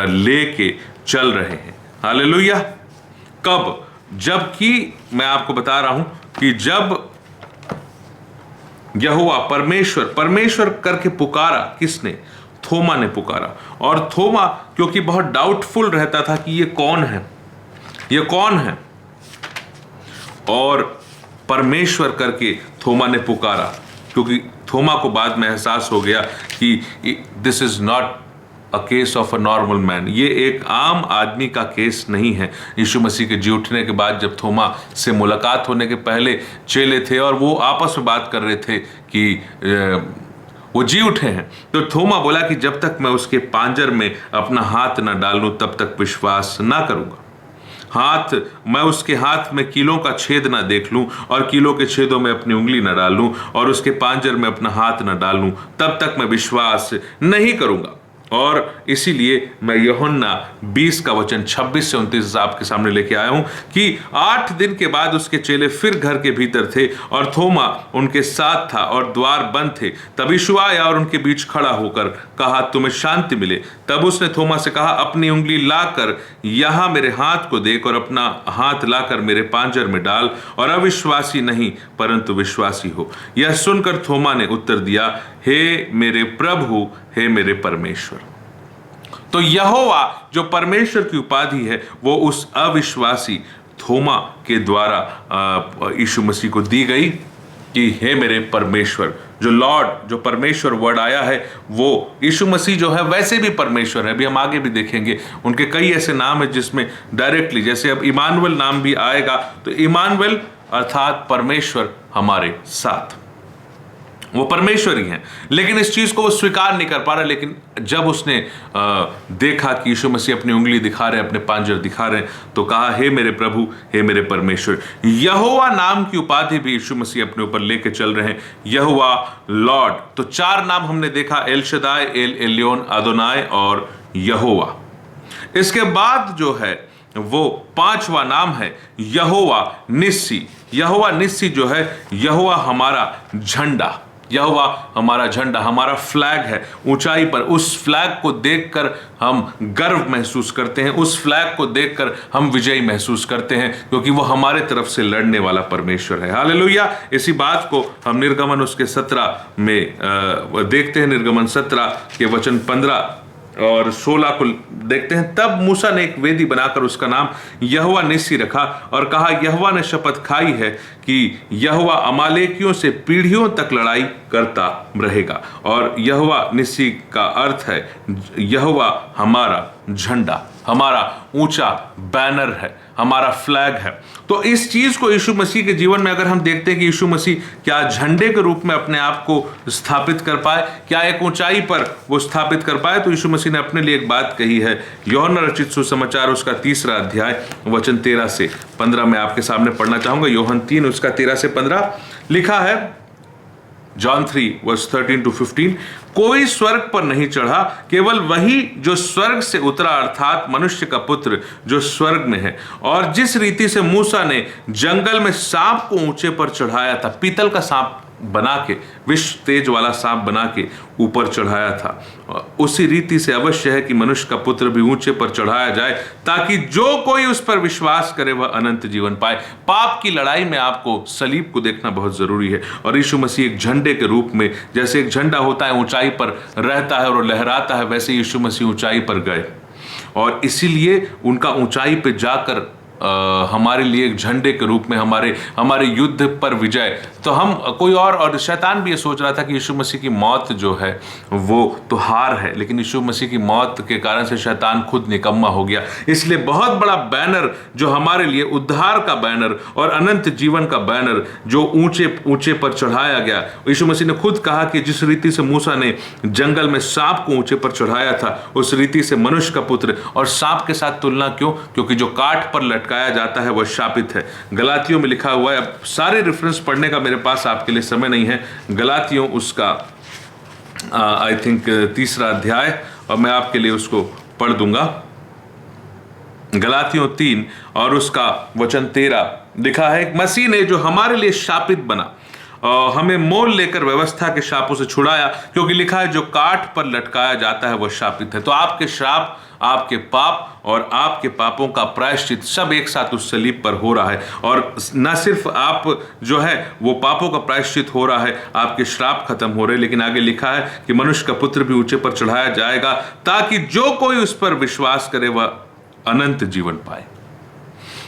लेके चल रहे हैं। हालेलुया। कब? जबकि मैं आपको बता रहा हूं कि जब यहोवा परमेश्वर करके पुकारा, किसने? थोमा ने पुकारा। और थोमा क्योंकि बहुत डाउटफुल रहता था कि ये कौन है, ये कौन है, और परमेश्वर करके थोमा ने पुकारा, क्योंकि थोमा को बाद में एहसास हो गया कि this is not a case of a normal man, ये एक आम आदमी का केस नहीं है। यीशु मसीह के जी उठने के बाद जब थोमा से मुलाकात होने के पहले चेले थे और वो आपस में बात कर रहे थे कि वो जी उठे हैं, तो थोमा बोला कि जब तक मैं उसके पांजर में अपना हाथ न डालूं तब तक विश्वास ना करूंगा। मैं उसके हाथ में कीलों का छेद ना देख लूं और कीलों के छेदों में अपनी उंगली न डालूं और उसके पांजर में अपना हाथ न डालूं, तब तक मैं विश्वास नहीं करूंगा। और इसीलिए मैं यूहन्ना 20 का वचन 26 से 29 आपके सामने लेके आया हूं कि 8 दिन के बाद उसके चेले फिर घर के भीतर थे और थोमा उनके साथ था और द्वार बंद थे। तब यीशु आया और उनके बीच खड़ा होकर कहा, तुम्हें शांति मिले। तब उसने थोमा से कहा, अपनी उंगली लाकर यहां मेरे हाथ को देख और अपना हाथ लाकर मेरे पांजर में डाल और अविश्वासी नहीं परंतु विश्वासी हो। यह सुनकर थोमा ने उत्तर दिया, हे मेरे प्रभु, हे मेरे परमेश्वर। तो यहोवा जो परमेश्वर की उपाधि है वो उस अविश्वासी थोमा के द्वारा यीशु मसीह को दी गई कि हे मेरे परमेश्वर। जो लॉर्ड, जो परमेश्वर वर्ड आया है वो यीशु मसीह जो है वैसे भी परमेश्वर है। अभी हम आगे भी देखेंगे उनके कई ऐसे नाम है जिसमें डायरेक्टली, जैसे अब इमानुएल नाम भी आएगा, तो इमानुएल अर्थात परमेश्वर हमारे साथ, वो परमेश्वर ही हैं। लेकिन इस चीज को वो स्वीकार नहीं कर पा रहा। लेकिन जब उसने देखा कि यीशु मसीह अपनी उंगली दिखा रहे हैं, अपने पांजर दिखा रहे हैं, तो कहा, हे मेरे प्रभु, हे मेरे परमेश्वर। यहोवा नाम की उपाधि भी यीशु मसीह अपने ऊपर लेके चल रहे हैं, यहोवा, लॉर्ड। तो 4 नाम हमने देखा, एल शदाय, एल एलियोन, अदोनाय और यहोवा। इसके बाद जो है वो 5वां नाम है यहोवा निस्सी। यहोवा निस्सी जो है, यहोवा हमारा झंडा, यहोवा हमारा झंडा, हमारा फ्लैग है ऊंचाई पर। उस फ्लैग को देखकर हम गर्व महसूस करते हैं, उस फ्लैग को देखकर हम विजयी महसूस करते हैं, क्योंकि वो हमारे तरफ से लड़ने वाला परमेश्वर है। हालेलुया। इसी बात को हम निर्गमन उसके 17 में देखते हैं। निर्गमन 17 के वचन 15 और 16 को देखते हैं। तब मूसा ने एक वेदी बनाकर उसका नाम यहोवा निस्सी रखा और कहा, यहोवा ने शपथ खाई है कि यहोवा अमालेकियों से पीढ़ियों तक लड़ाई करता रहेगा। और यहोवा निस्सी का अर्थ है यहोवा हमारा झंडा, हमारा ऊंचा बैनर है, हमारा फ्लैग है। तो इस चीज को यीशु मसीह के जीवन में अगर हम देखते हैं कि यीशु मसीह क्या झंडे के रूप में अपने आप को स्थापित कर पाए, क्या एक ऊंचाई पर वो स्थापित कर पाए, तो यीशु मसीह ने अपने लिए एक बात कही है। यूहन्ना रचित सुसमाचार उसका 3 अध्याय वचन 13 से 15 में आपके सामने पढ़ना चाहूंगा। यूहन्ना 3 उसका 13 से 15 लिखा है, John 3 verse 13 to 15, कोई स्वर्ग पर नहीं चढ़ा, केवल वही जो स्वर्ग से उतरा, अर्थात मनुष्य का पुत्र जो स्वर्ग में है। और जिस रीति से मूसा ने जंगल में सांप को ऊंचे पर चढ़ाया था, पीतल का सांप बना के, विश्व तेज वाला सांप बना के ऊपर चढ़ाया था, उसी रीति से अवश्य है कि मनुष्य का पुत्र भी ऊंचे पर चढ़ाया जाए, ताकि जो कोई उस पर विश्वास करे वह अनंत जीवन पाए। पाप की लड़ाई में आपको सलीब को देखना बहुत जरूरी है। और यीशु मसीह एक झंडे के रूप में, जैसे एक झंडा होता है ऊंचाई पर रहता है और लहराता है, वैसे यीशु मसीह ऊंचाई पर गए और इसीलिए उनका ऊंचाई पे जाकर हमारे लिए एक झंडे के रूप में हमारे युद्ध पर विजय। तो हम कोई और शैतान भी ये सोच रहा था कि यीशु मसीह की मौत जो है वो तो हार है, लेकिन यीशु मसीह की मौत के कारण से शैतान खुद निकम्मा हो गया। इसलिए बहुत बड़ा बैनर जो हमारे लिए उद्धार का बैनर और अनंत जीवन का बैनर जो ऊंचे पर चढ़ाया गया, यीशु मसीह ने खुद कहा कि जिस रीति से मूसा ने जंगल में सांप को ऊंचे पर चढ़ाया था, उस रीति से मनुष्य का पुत्र। और सांप के साथ तुलना क्यों? क्योंकि जो काठ पर लटकाया जाता है वह शापित है। गलातियों में लिखा हुआ है, अब सारे रेफरेंस पढ़ने का मेरे पास आपके लिए समय नहीं है। गलातियों उसका आई थिंक 3 अध्याय, और मैं आपके लिए उसको पढ़ दूंगा। गलातियों 3 और उसका वचन 13 लिखा है, मसीह ने जो हमारे लिए शापित बना हमें मोल लेकर व्यवस्था के शापों से छुड़ाया, क्योंकि लिखा है जो काठ पर लटकाया जाता है वह शापित है। तो आपके श्राप, आपके पाप और आपके पापों का प्रायश्चित सब एक साथ उस सलीब पर हो रहा है। और न सिर्फ आप जो है वो पापों का प्रायश्चित हो रहा है, आपके श्राप खत्म हो रहे, लेकिन आगे लिखा है कि मनुष्य का पुत्र भी ऊंचे पर चढ़ाया जाएगा, ताकि जो कोई उस पर विश्वास करे वह अनंत जीवन पाए।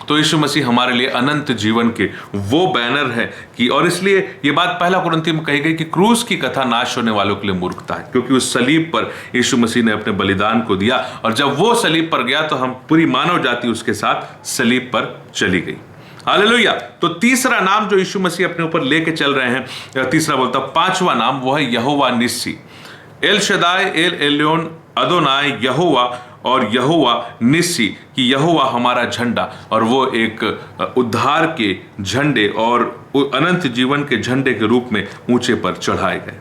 तो यीशु मसीह हमारे लिए अनंत जीवन के वो बैनर है कि, और इसलिए ये बात पहला कुरिन्थियों में कही गई कि क्रूस की कथा नाश होने वालों के लिए मूर्खता है, क्योंकि उस सलीब पर यीशु मसीह ने अपने बलिदान को दिया, और जब वो सलीब पर गया तो हम पूरी मानव जाति उसके साथ सलीब पर चली गई। हालेलुया। तो तीसरा नाम जो यीशु मसीह अपने ऊपर लेके चल रहे हैं, तीसरा बोलता पांचवा नाम, वो है यहोवा निस्सी। एल शदाय, एल एलियोन, अदोनाय, यहोवा और यहोवा निस्सी, कि यहोवा हमारा झंडा, और वो एक उद्धार के झंडे और अनंत जीवन के झंडे के रूप में ऊंचे पर चढ़ाए गए।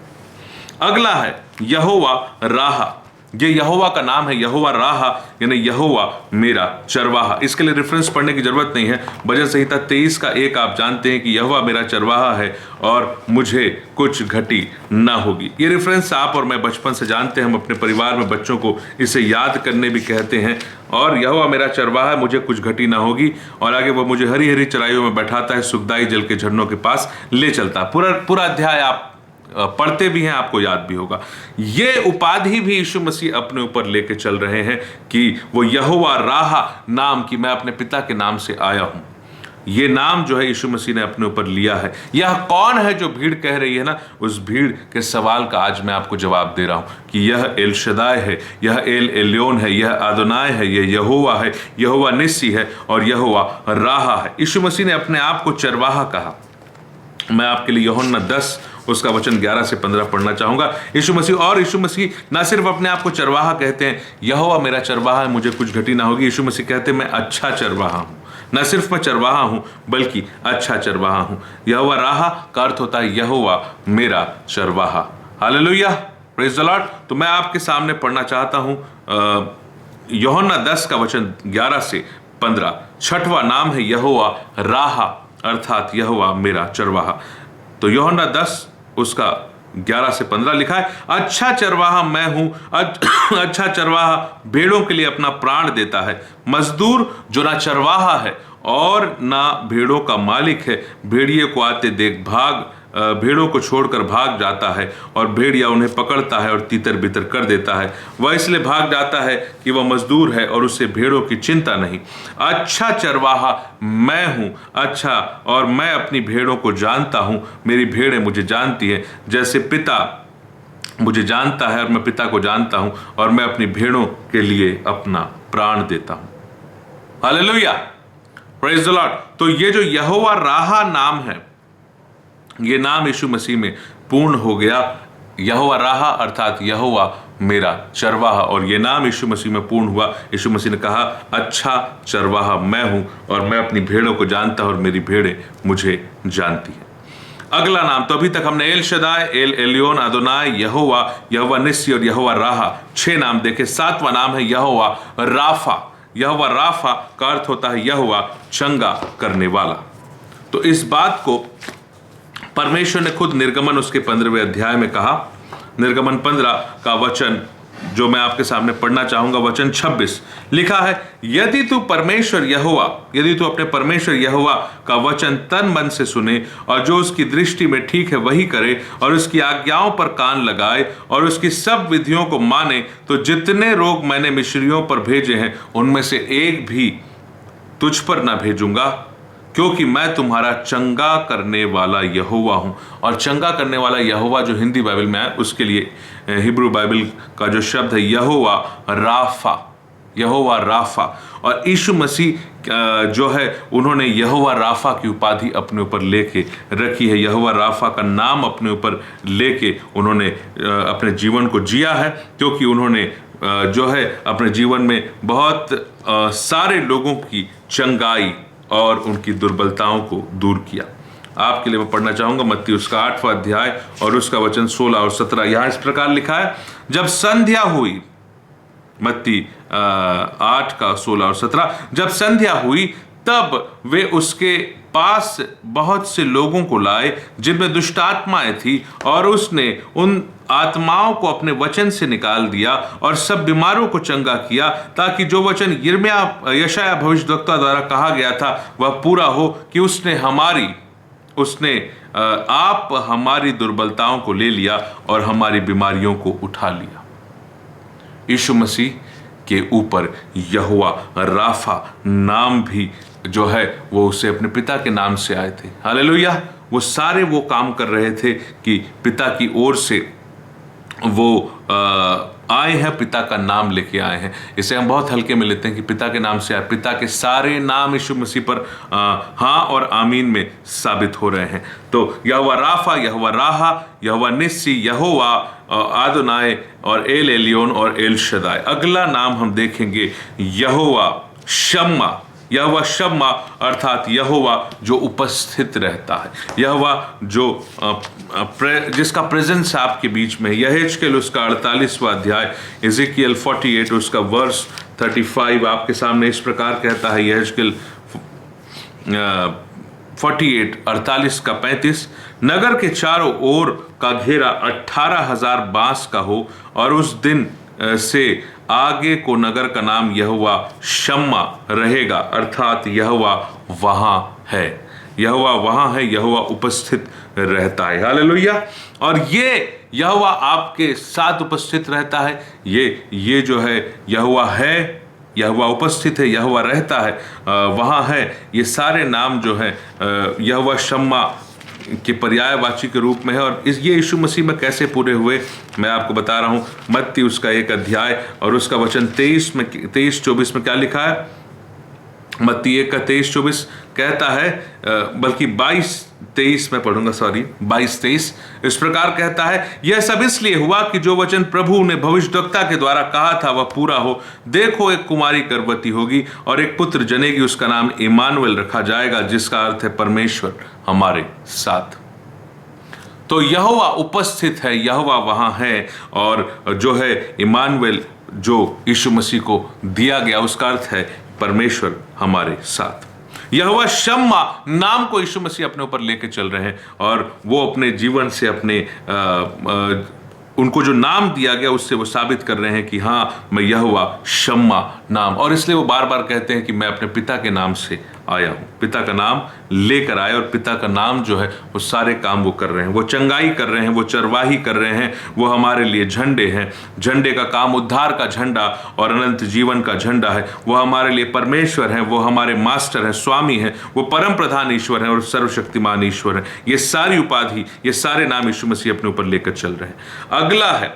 अगला है यहोवा राहा। ये यहोवा का नाम है, यहोवा राहा, यानी यहोवा मेरा चरवाहा। इसके लिए रेफरेंस पढ़ने की जरूरत नहीं है। भजन संहिता 23:1 आप जानते हैं कि यहोवा मेरा चरवाहा है और मुझे कुछ घटी ना होगी। ये रेफरेंस आप और मैं बचपन से जानते हैं, हम अपने परिवार में बच्चों को इसे याद करने भी कहते हैं। और यहोवा मेरा चरवाहा है, मुझे कुछ घटी ना होगी, और आगे वो मुझे हरी हरी चराइयों में बैठाता है, सुखदाई जल के झरनों के पास ले चलता है। पूरा अध्याय आप पढ़ते भी हैं, आपको याद भी होगा। ये उपाधि भी यीशु मसीह अपने ऊपर लेके चल रहे हैं कि वो यहोवा राहा नाम, की मैं अपने पिता के नाम से आया हूं। ये नाम जो है यीशु मसीह ने अपने ऊपर लिया है। यह कौन है जो भीड़ कह रही है ना, उस भीड़ के सवाल का आज मैं आपको जवाब दे रहा हूं कि यह एल शदाय है, यह एल एलियोन है, यह अदोनाय है, यह यहोवा है, यहोवा निस्सी है और यहोवा राहा है। यीशु मसीह ने अपने आप को चरवाहा कहा। मैं आपके लिए यूहन्ना 10 उसका वचन 11 से 15 पढ़ना चाहूंगा। यीशु मसीह ना सिर्फ अपने आप को चरवाहा कहते हैं, यहोवा मेरा चरवाहा है, मुझे कुछ घटी ना होगी। यीशु मसीह कहते हैं मैं अच्छा चरवाहा हूं। न सिर्फ मैं चरवाहा हूं बल्कि अच्छा चरवाहा हूं। यहोवा राहा का अर्थ होता है यहोवा मेरा चरवाहा। Hallelujah, praise the Lord. तो मैं आपके सामने पढ़ना चाहता हूं यूहन्ना 10 का वचन 11 से 15। छठवां नाम है यहोवा राहा, अर्थात यहोवा मेरा चरवाहा। तो यूहन्ना 10 उसका 11 से 15 लिखा है, अच्छा चरवाहा मैं हूं, अच्छा चरवाहा भेड़ों के लिए अपना प्राण देता है। मजदूर जो ना चरवाहा है और ना भेड़ों का मालिक है, भेड़िए को आते देख भेड़ों को छोड़कर भाग जाता है, और भेड़िया उन्हें पकड़ता है और तीतर बितर कर देता है। वह इसलिए भाग जाता है कि वह मजदूर है और उसे भेड़ों की चिंता नहीं। अच्छा चरवाहा मैं हूं, अच्छा, और मैं अपनी भेड़ों को जानता हूं, मेरी भेड़ें मुझे जानती हैं, जैसे पिता मुझे जानता है और मैं पिता को जानता हूं, और मैं अपनी भेड़ों के लिए अपना प्राण देता हूं। Hallelujah, praise the Lord. तो ये जो यहोवा राहा नाम है, ये नाम यीशु मसीह में पूर्ण हो गया। यहोवा राहा अर्थात यहोवा मेरा चरवाहा, और ये नाम यीशु मसीह में पूर्ण हुआ। यीशु मसीह ने कहा अच्छा चरवाहा मैं हूं और मैं अपनी भेड़ों को जानता हूं और मेरी भेड़ें मुझे जानती हैं। अगला नाम, तो अभी तक हमने L शदाय, L Elyon, Adonai, Jehovah, Jehovah निस्सी और यहोवा राहा 6 नाम देखे। 7वां नाम है यहोवा राफा। यहोवा राफा का अर्थ होता है यहोवा चंगा करने वाला। तो इस बात को परमेश्वर ने खुद निर्गमन उसके 15वें अध्याय में कहा। निर्गमन 15 का वचन जो मैं आपके सामने पढ़ना चाहूंगा, वचन 26 लिखा है, यदि तू अपने परमेश्वर यहोवा का वचन तन मन से सुने और जो उसकी दृष्टि में ठीक है वही करे और उसकी आज्ञाओं पर कान लगाए और उसकी सब विधियों को माने, तो जितने रोग मैंने मिस्रियों पर भेजे हैं उनमें से एक भी तुझ पर ना भेजूंगा, क्योंकि मैं तुम्हारा चंगा करने वाला यहोवा हूं। और चंगा करने वाला यहोवा जो हिंदी बाइबल में है, उसके लिए हिब्रू बाइबल का जो शब्द है यहोवा राफा, यहोवा राफा। और यीशु मसीह जो है उन्होंने यहोवा राफा की उपाधि अपने ऊपर लेके रखी है। यहोवा राफा का नाम अपने ऊपर लेके उन्होंने अपने जीवन को जिया है, क्योंकि उन्होंने जो है अपने जीवन में बहुत सारे लोगों की चंगाई और उनकी दुर्बलताओं को दूर किया। आपके लिए मैं पढ़ना चाहूंगा मत्ती उसका 8वां अध्याय और उसका वचन 16 और 17। यहां इस प्रकार लिखा है, जब संध्या हुई, मत्ती 8 का 16 और 17, जब संध्या हुई तब वे उसके पास बहुत से लोगों को लाए जिनमें दुष्ट आत्माएं थी, और उसने उन आत्माओं को अपने वचन से निकाल दिया और सब बीमारों को चंगा किया, ताकि जो वचन यशायाह भविष्यद्वक्ता द्वारा कहा गया था वह पूरा हो कि उसने आप हमारी दुर्बलताओं को ले लिया और हमारी बीमारियों को उठा लिया। यीशु मसीह के ऊपर यहोवा राफा नाम भी जो है वो उसे अपने पिता के नाम से आए थे। हालेलुया। वो सारे वो काम कर रहे थे कि पिता की ओर से वो आए हैं, पिता का नाम लेके आए हैं। इसे हम बहुत हल्के में लेते हैं कि पिता के नाम से आए। पिता के सारे नाम यीशु मसीह पर हाँ और आमीन में साबित हो रहे हैं। तो यहोवा राफा, यहोवा राहा, यहोवा निस्सी, यहोवा आदोनाय और एल एलियोन और एल शदाय। अगला नाम हम देखेंगे यहोवा शम्मा। यहोवा शम्मा अर्थात यहोवा जो उपस्थित रहता है, यहोवा जो जिसका प्रेजेंस आपके बीच में है। यहेजकेल उसका 48वां अध्याय, एजेकियल 48 उसका वर्स 35 आपके सामने इस प्रकार कहता है। यहेजकेल 48 का 35, नगर के चारों ओर का घेरा 18,000 बांस का हो, और उस दिन से आगे को नगर का नाम यहोवा शम्मा रहेगा, अर्थात यहोवा वहां है। यहोवा वहां है, यहोवा उपस्थित रहता है। हालेलुया। और ये यहोवा आपके साथ उपस्थित रहता है। ये जो है यहोवा है, यहोवा उपस्थित है, यहोवा रहता है, वहां है। ये सारे नाम जो है यहोवा शम्मा के पर्यायवाची के रूप में है। और ये यीशु मसीह में कैसे पूरे हुए मैं आपको बता रहा हूं। मत्ती उसका 1 अध्याय और उसका वचन 23-24 में क्या लिखा है। मत्ती 1 का 23-24 कहता है, बल्कि 22-23 में पढ़ूंगा, 22-23 इस प्रकार कहता है, यह सब इसलिए हुआ कि जो वचन प्रभु ने भविष्यद्वक्ता के द्वारा कहा था वह पूरा हो। देखो, एक कुमारी गर्भवती होगी और एक पुत्र जनेगी, उसका नाम इमानुएल रखा जाएगा, जिसका अर्थ है परमेश्वर हमारे साथ। तो यहोवा उपस्थित है, यहोवा वहां है, और जो है इमानुएल जो यीशु मसीह को दिया गया उसका अर्थ है परमेश्वर हमारे साथ। यहोवा शम्मा नाम को यीशु मसीह अपने ऊपर लेके चल रहे हैं, और वो अपने जीवन से अपने उनको जो नाम दिया गया उससे वो साबित कर रहे हैं कि हाँ, मैं यहोवा शम्मा नाम। और इसलिए वो बार बार कहते हैं कि मैं अपने पिता के नाम से आया हूं, पिता का नाम लेकर आया। और पिता का नाम जो है वो सारे काम वो कर रहे हैं, वो चंगाई कर रहे हैं, वो चरवाही कर रहे हैं, वो हमारे लिए झंडे हैं। झंडे का काम उद्धार का झंडा और अनंत जीवन का झंडा है। वो हमारे लिए परमेश्वर हैं, वो हमारे मास्टर हैं, स्वामी हैं, वो परम प्रधान ईश्वर हैं और सर्वशक्तिमान ईश्वर हैं। ये सारी उपाधि, ये सारे नाम यीशु मसीह अपने ऊपर लेकर चल रहे हैं। अगला है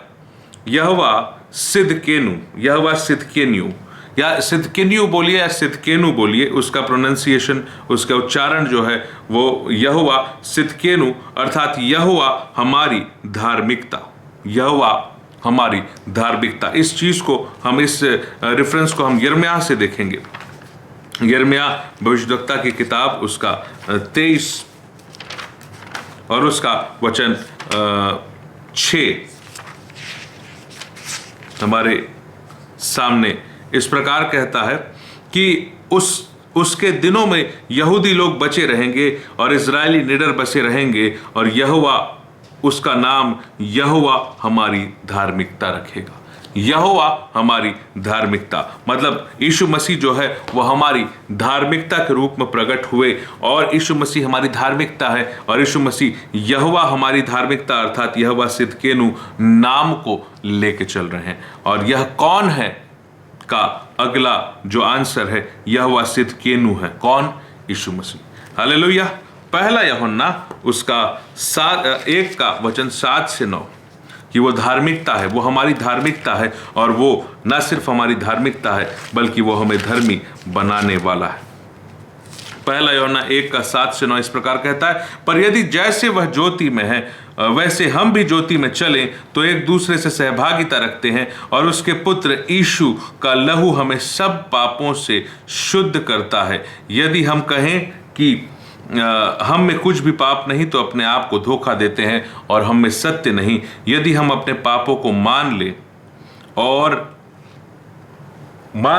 यहोवा सिदकेनु, यहोवा सिदकेन्यू, या सिदकिन्यू बोलिए या सिदकेनु बोलिए, उसका प्रोनाउंसिएशन, उसका उच्चारण जो है वो यहोवा सिदकेनु अर्थात यहोवा हमारी धार्मिकता, यहोवा हमारी धार्मिकता। इस चीज को हम, इस रेफरेंस को हम यिर्मयाह से देखेंगे। यिर्मयाह भविष्यद्वक्ता की किताब उसका 23 और उसका वचन 6 हमारे सामने इस प्रकार कहता है कि उसके दिनों में यहूदी लोग बचे रहेंगे और इजरायली निडर बसे रहेंगे, और यहोवा उसका नाम यहोवा हमारी धार्मिकता रखेगा। यहोवा हमारी धार्मिकता मतलब यीशु मसीह जो है वो हमारी धार्मिकता के रूप में प्रकट हुए, और यीशु मसीह हमारी धार्मिकता है, और यीशु मसीह यहोवा हमारी धार्मिकता अर्थात यहोवा सिदकेनु नाम को लेके चल रहे हैं। और यह कौन है का अगला जो आंसर है यहोवा सिदकेनु है। कौन? यीशु मसीह। हालेलुया। पहला यूहन्ना उसका 1 का वचन 7 से 9 कि वो धार्मिकता है, वो हमारी धार्मिकता है, और वो न सिर्फ हमारी धार्मिकता है बल्कि वो हमें धर्मी बनाने वाला है। पहला यूहन्ना 1 का 7 से 9 इस प्रकार कहता है, पर यदि जैसे वह ज्योति में है वैसे हम भी ज्योति में चलें तो एक दूसरे से सहभागिता रखते हैं और उसके पुत्र यीशु का लहू हमें सब पापों से शुद्ध करता है। यदि हम कहें कि हम में कुछ भी पाप नहीं तो अपने आप को धोखा देते हैं और हम में सत्य नहीं। यदि हम अपने पापों को मान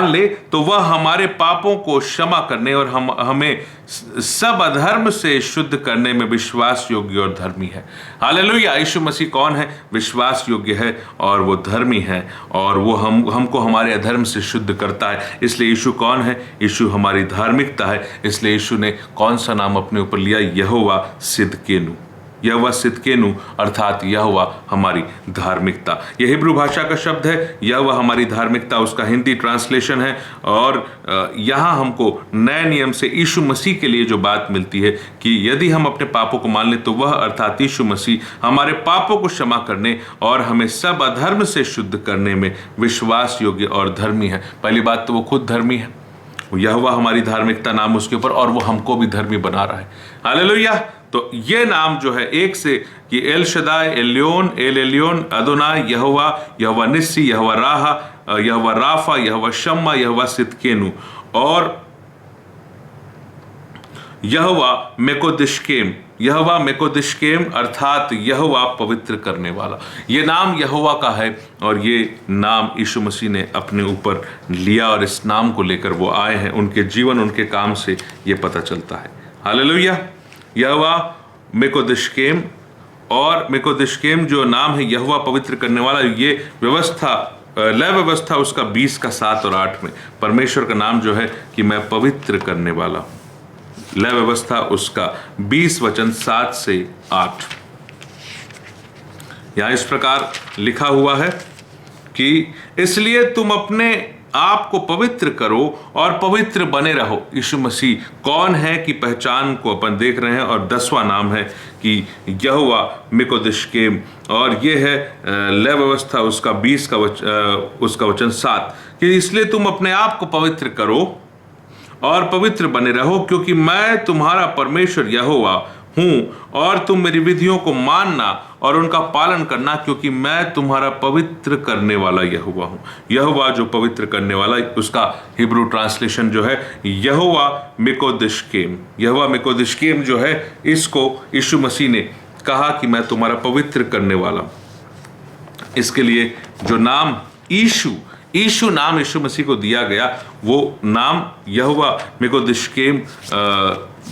ले तो वह हमारे पापों को क्षमा करने और हमें सब अधर्म से शुद्ध करने में विश्वास योग्य और धर्मी है। हालेलुया। यीशु मसीह कौन है? विश्वास योग्य है और वो धर्मी है और वो हमको हमारे अधर्म से शुद्ध करता है। इसलिए यीशु कौन है? यीशु हमारी धार्मिकता है। इसलिए यीशु ने कौन सा नाम अपने ऊपर लिया? यहोवा सिदकेनु। यहोवा सिदकेनु अर्थात यहोवा हमारी धार्मिकता। यह हिब्रू भाषा का शब्द है। यहोवा हमारी धार्मिकता उसका हिंदी ट्रांसलेशन है। और यहाँ हमको नए नियम से यीशु मसीह के लिए जो बात मिलती है कि यदि हम अपने पापों को मान लें तो वह अर्थात यीशु मसीह हमारे पापों को क्षमा करने और हमें सब अधर्म से शुद्ध करने में विश्वास योग्य और धर्मी है। पहली बात तो वो खुद धर्मी है, यहोवा हमारी धार्मिकता नाम उसके ऊपर, और वो हमको भी धर्मी बना रहा है। हालेलुया। तो ये नाम जो है एक से कि El Shaddai, Elyon, El Elyon, Adonai, Jehovah, Jehovah Nissi, Jehovah राहा, यहोवा राफा, यहोवा शम्मा, यहोवा सिदकेनु और यहोवा मेकोदिशकेम। यहोवा मेकोदिशकेम अर्थात यहोवा पवित्र करने वाला। ये नाम यहोवा का है और ये नाम यीशु मसीह ने अपने ऊपर लिया और इस नाम को लेकर वो आए हैं। उनके जीवन, उनके काम से ये पता चलता है। हालेलुया। यहोवा मेकोदिशकेम, और मेकोदिशकेम जो नाम है यहोवा पवित्र करने वाला, ये व्यवस्था लय व्यवस्था उसका 20 का 7 और 8 में परमेश्वर का नाम जो है कि मैं पवित्र करने वाला। लय व्यवस्था उसका 20 वचन 7 से 8। यहां इस प्रकार लिखा हुआ है कि इसलिए तुम अपने आप को पवित्र करो और पवित्र बने रहो। यीशु मसीह कौन है कि पहचान को अपन देख रहे हैं, और 10वां नाम है कि यहोवा मेकोदिशकेम, और ये है लय व्यवस्था उसका 20 का उसका वचन 7 कि इसलिए तुम अपने आप को पवित्र करो और पवित्र बने रहो, क्योंकि मैं तुम्हारा परमेश्वर यहोवा हूँ और तुम मेरी विधियों को मानना और उनका पालन करना, क्योंकि मैं तुम्हारा पवित्र करने वाला यहोवा हूँ। यहोवा जो पवित्र करने वाला, उसका हिब्रू ट्रांसलेशन जो है यहोवा मेकोदिशकेम। यहोवा मेकोदिशकेम जो है, इसको यीशु मसीह ने कहा कि मैं तुम्हारा पवित्र करने वाला। इसके लिए जो नाम यीशु नाम यीशु मसीह को दिया गया, वो नाम यहोवा मेकोदिशकेम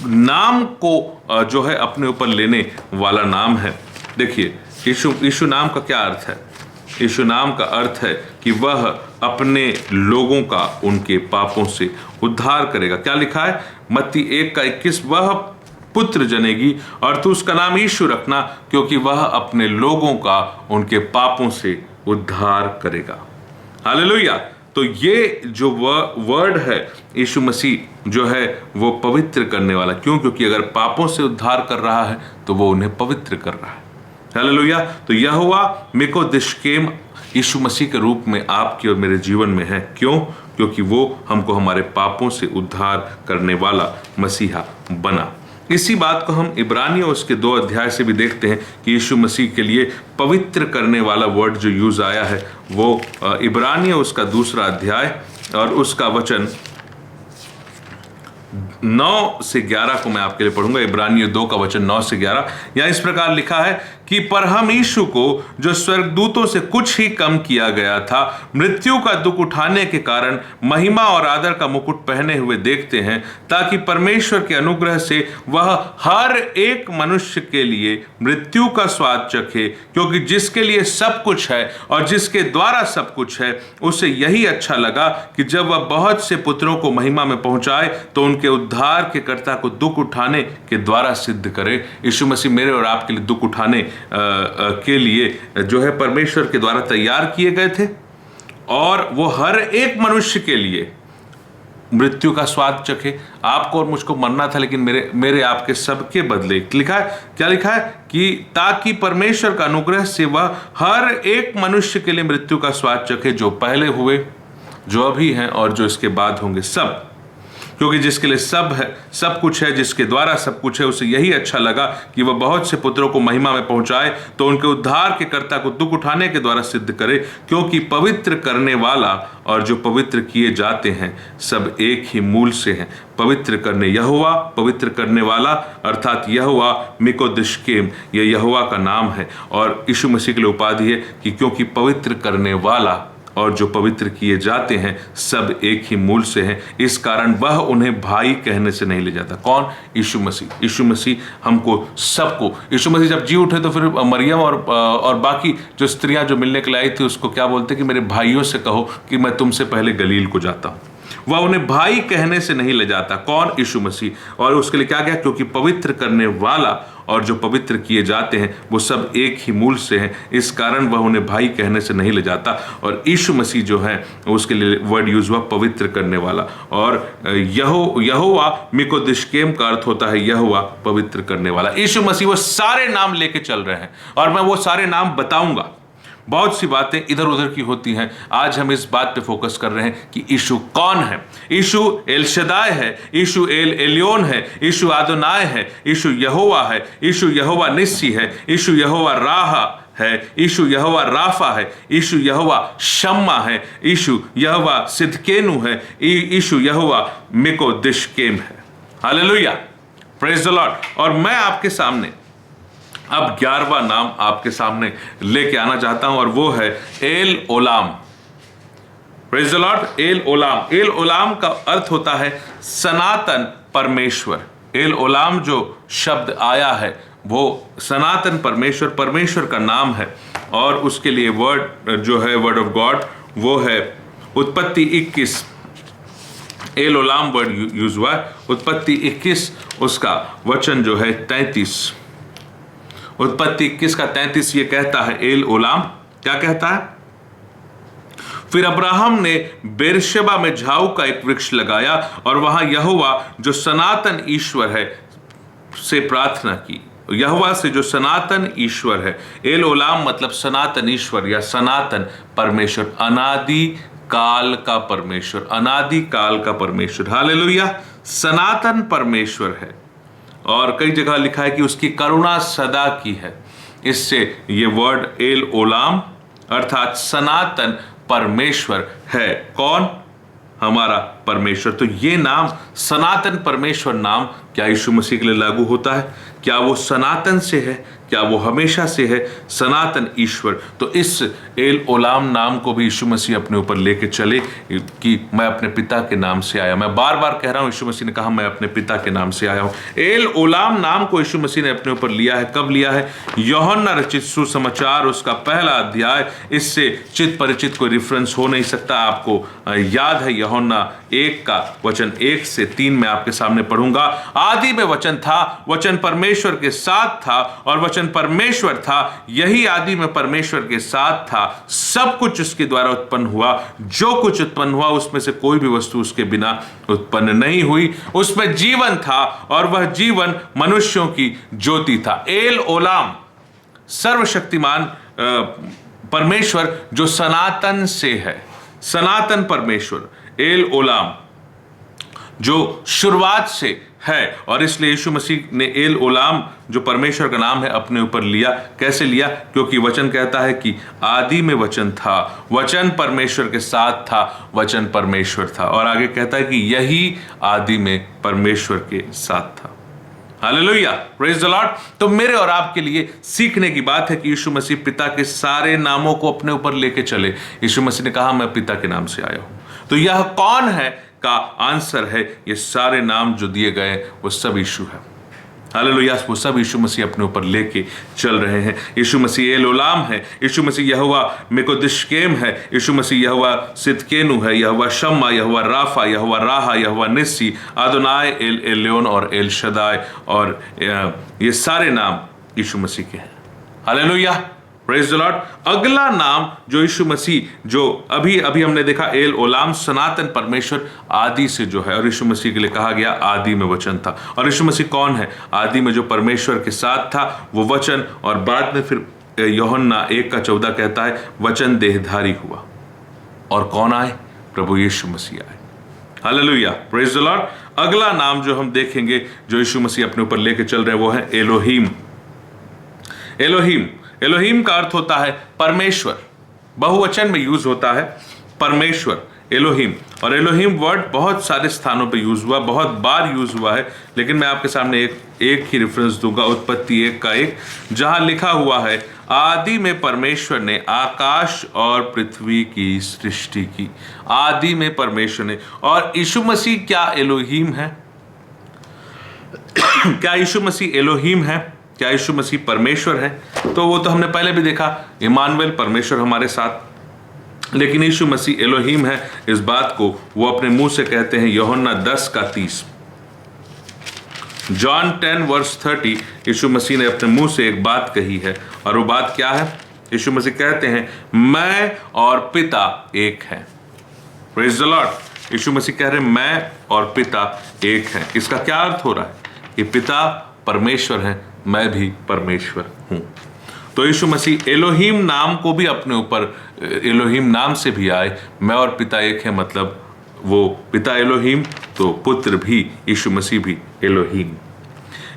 नाम को जो है अपने ऊपर लेने वाला नाम है। देखिए यीशु नाम का क्या अर्थ है? यीशु नाम का अर्थ है कि वह अपने लोगों का उनके पापों से उद्धार करेगा। क्या लिखा है? मत्ती 1:21, वह पुत्र जनेगी और तू उसका नाम यीशु रखना, क्योंकि वह अपने लोगों का उनके पापों से उद्धार करेगा। हालेलुया। तो ये जो वर्ड है, यीशु मसीह जो है वो पवित्र करने वाला। क्यों? क्योंकि अगर पापों से उद्धार कर रहा है तो वो उन्हें पवित्र कर रहा है। हालेलुया। तो यहोवा मेकोदिशकेम यीशु मसीह के रूप में आपके और मेरे जीवन में है। क्यों? क्योंकि वो हमको हमारे पापों से उद्धार करने वाला मसीहा बना। इसी बात को हम इब्रानियों उसके 2 अध्याय से भी देखते हैं कि यीशु मसीह के लिए पवित्र करने वाला वर्ड जो यूज आया है वो इब्रानियों उसका 2 अध्याय और उसका वचन 9 से 11 को मैं आपके लिए पढ़ूंगा। इब्रानियों 2 का वचन 9 से 11। यहाँ इस प्रकार लिखा है कि पर हम यीशु को, जो स्वर्गदूतों से कुछ ही कम किया गया था, मृत्यु का दुख उठाने के कारण महिमा और आदर का मुकुट पहने हुए देखते हैं, ताकि परमेश्वर के अनुग्रह से वह हर एक मनुष्य के लिए मृत्यु का स्वाद चखे, क्योंकि जिसके लिए सब कुछ है और जिसके द्वारा सब कुछ है, उसे यही अच्छा लगा कि जब वह बहुत से पुत्रों को महिमा में पहुंचाए तो उनके उद्धार के कर्ता को दुख उठाने के द्वारा सिद्ध करे। यीशु मसीह मेरे और आपके लिए दुख उठाने के लिए जो है परमेश्वर के द्वारा तैयार किए गए थे, और वो हर एक मनुष्य के लिए मृत्यु का स्वाद चखे। आपको और मुझको मरना था, लेकिन मेरे आपके सबके बदले लिखा है, क्या लिखा है कि ताकि परमेश्वर का अनुग्रह से वह हर एक मनुष्य के लिए मृत्यु का स्वाद चखे, जो पहले हुए, जो अभी हैं और जो इसके बाद होंगे सब। क्योंकि जिसके लिए सब है, सब कुछ है, जिसके द्वारा सब कुछ है, उसे यही अच्छा लगा कि वह बहुत से पुत्रों को महिमा में पहुंचाए, तो उनके उद्धार के कर्ता को दुख उठाने के द्वारा सिद्ध करे। क्योंकि पवित्र करने वाला और जो पवित्र किए जाते हैं सब एक ही मूल से हैं। पवित्र करने यहोवा, पवित्र करने वाला अर्थात यहोवा मिकोदिशकेम, यह यहोवा का नाम है। और यीशु मसीह के लिए उपाधि है कि क्योंकि पवित्र करने वाला और जो पवित्र किए जाते हैं सब एक ही मूल से हैं, इस कारण वह उन्हें भाई कहने से नहीं ले जाता। कौन? यीशु मसीह। यीशु मसीह हमको सबको, यीशु मसीह जब जी उठे तो फिर मरियम और बाकी जो स्त्रियां जो मिलने के लिए आई थी उसको क्या बोलते कि मेरे भाइयों से कहो कि मैं तुमसे पहले गलील को जाता हूं। वह उन्हें भाई कहने से नहीं ले जाता। कौन? यीशु मसीह। और उसके लिए क्या गया? क्योंकि पवित्र करने वाला और जो पवित्र किए जाते हैं वो सब एक ही मूल से हैं, इस कारण वह उन्हें भाई कहने से नहीं ले जाता। और यीशु मसीह जो है उसके लिए वर्ड यूज हुआ पवित्र करने वाला। और यहोवा मिकोदिशकेम का अर्थ होता है यहोवा पवित्र करने वाला। यीशु मसीह वो सारे नाम लेके चल रहे हैं और मैं वो सारे नाम बताऊंगा। बहुत सी बातें इधर उधर की होती हैं, आज हम इस बात पे फोकस कर रहे हैं कि यीशु कौन है। यीशु एल शदाय है, यीशु एल एलियोन है, यीशु आदोनाय है, यीशु यहोवा है, यीशु यहोवा निस्सी है, यीशु यहोवा राहा है, यीशु यहोवा राफा है, यीशु यहोवा शम्मा है, यीशु यहोवा सिदकेनु है, यीशु यहोवा मिकोदिशकेम है। Hallelujah, praise the Lord. और मैं आपके सामने अब 11वां नाम आपके सामने लेके आना चाहता हूं और वो है L Olam. Praise the Lord. L Olam. L Olam का अर्थ होता है सनातन परमेश्वर। एल ओलाम जो शब्द आया है वो सनातन परमेश्वर, परमेश्वर का नाम है। और उसके लिए वर्ड जो है वर्ड ऑफ गॉड वो है उत्पत्ति 21। एल ओलाम वर्ड यूज हुआ है उत्पत्ति 21, उसका वचन जो है 33। उत्पत्ति 21 का 33 ये कहता है एल ओलाम क्या कहता है? फिर अब्राहम ने बेरशेबा में झाऊ का एक वृक्ष लगाया और वहां यहोवा जो सनातन ईश्वर है से प्रार्थना की। यहोवा से जो सनातन ईश्वर है। एल ओलाम मतलब सनातन ईश्वर या सनातन परमेश्वर, अनादि काल का परमेश्वर, अनादि काल का परमेश्वर। हालेलुया, सनातन परमेश्वर है। और कई जगह लिखा है कि उसकी करुणा सदा की है। इससे ये वर्ड एल ओलाम अर्थात सनातन परमेश्वर है। कौन? हमारा परमेश्वर। तो ये नाम सनातन परमेश्वर नाम क्या यीशु मसीह के लिए लागू होता है? क्या वो सनातन से है? क्या वो हमेशा से है? सनातन ईश्वर। तो इस एल ओलाम नाम को भी यीशु मसीह अपने ऊपर लेके चले कि मैं अपने पिता के नाम से आया। मैं बार बार कह रहा हूं, यीशु मसीह ने कहा मैं अपने पिता के नाम से आया हूं। एल ओलाम नाम को यीशु मसीह ने अपने ऊपर लिया है। कब लिया है? यूहन्ना रचित सुसमाचार उसका पहला अध्याय। इससे चित परिचित कोई रेफरेंस हो नहीं सकता। आपको याद है यूहन्ना 1 का वचन 1 से 3 में आपके सामने पढ़ूंगा। आदि में वचन था, वचन परमेश्वर के साथ था और वचन परमेश्वर था। यही आदि में परमेश्वर के साथ था। सब कुछ उसके द्वारा उत्पन्न हुआ। जो कुछ उत्पन्न हुआ उसमें से कोई भी वस्तु उसके बिना उत्पन्न नहीं हुई। उसमें जीवन था और वह जीवन मनुष्यों की ज्योति था। एल ओलाम सर्वशक्तिमान परमेश्वर जो सनातन से है, सनातन परमेश्वर। एल ओलाम जो शुरुआत से है। और इसलिए यीशु मसीह ने एल ओलाम जो परमेश्वर का नाम है अपने ऊपर लिया। कैसे लिया? क्योंकि वचन कहता है कि आदि में वचन था, वचन परमेश्वर के साथ था, वचन परमेश्वर था। और आगे कहता है कि यही आदि में परमेश्वर के साथ था। Hallelujah, praise the Lord. तो मेरे और आपके लिए सीखने की बात है कि यीशु मसीह पिता के सारे नामों को अपने ऊपर लेके चले। यीशु मसीह ने कहा मैं पिता के नाम से आया हूं। तो यह कौन है का आंसर है ये सारे नाम जो दिए गए वो सब यीशु है। हालेलुया, वो सब यीशु मसीह अपने ऊपर लेके चल रहे हैं। यीशु मसीह एल ओलाम है, यीशु मसीह यहोवा मिकोदिशकेम है, यीशु मसीह यहोवा सिदकेनु है, यहोवा शम्मा, यहोवा राफा, यहोवा राहा, यहोवा निस्सी, आदोनाय, एल एलियोन और एल शदाय। और ये सारे नाम यीशु मसीह के हैं। Hallelujah, praise the Lord. अगला नाम जो यीशु मसीह जो अभी हमने देखा एल ओलाम सनातन परमेश्वर आदि से जो है। और यीशु मसीह के लिए कहा गया आदि में वचन था। और यीशु मसीह कौन है? आदि में जो परमेश्वर के साथ था वो वचन। और बाद में फिर यूहन्ना 1 का 14 कहता है वचन देहधारी हुआ। और कौन आए? प्रभु यीशु मसीह आए। Hallelujah, praise the Lord. अगला नाम जो हम देखेंगे जो यीशु मसीह अपने ऊपर लेके चल रहे हैं वो है एलोहीम। एलोहीम, एलोहीम का अर्थ होता है परमेश्वर, बहुवचन में यूज होता है परमेश्वर, एलोहीम। और एलोहीम वर्ड बहुत सारे स्थानों पे यूज हुआ, बहुत बार यूज हुआ है, लेकिन मैं आपके सामने एक ही रेफरेंस दूंगा, उत्पत्ति 1:1, जहां लिखा हुआ है आदि में परमेश्वर ने आकाश और पृथ्वी की सृष्टि की। आदि में परमेश्वर ने। और यीशु मसीह क्या एलोहीम है? क्या यीशु मसीह एलोहीम है? क्या यीशु मसीह परमेश्वर है? तो वो तो हमने पहले भी देखा, इमानुएल, परमेश्वर हमारे साथ। लेकिन यीशु मसीह एलोहीम है, इस बात को वो अपने मुंह से कहते हैं यूहन्ना 10:30। जॉन 10:30 यीशु मसीह ने अपने मुंह से एक बात कही है, और वो बात क्या है? यीशु मसीह कहते हैं मैं और पिता एक हैं। Praise the Lord. यीशु मसीह कह रहे हैं मैं और पिता एक हैं। इसका क्या अर्थ हो रहा है? कि पिता परमेश्वर है, मैं भी परमेश्वर हूं। तो यीशु मसीह एलोहीम नाम को भी अपने ऊपर, एलोहीम नाम से भी आए, मैं और पिता एक है, मतलब वो पिता एलोहीम तो पुत्र भी यीशु मसीह भी एलोहीम।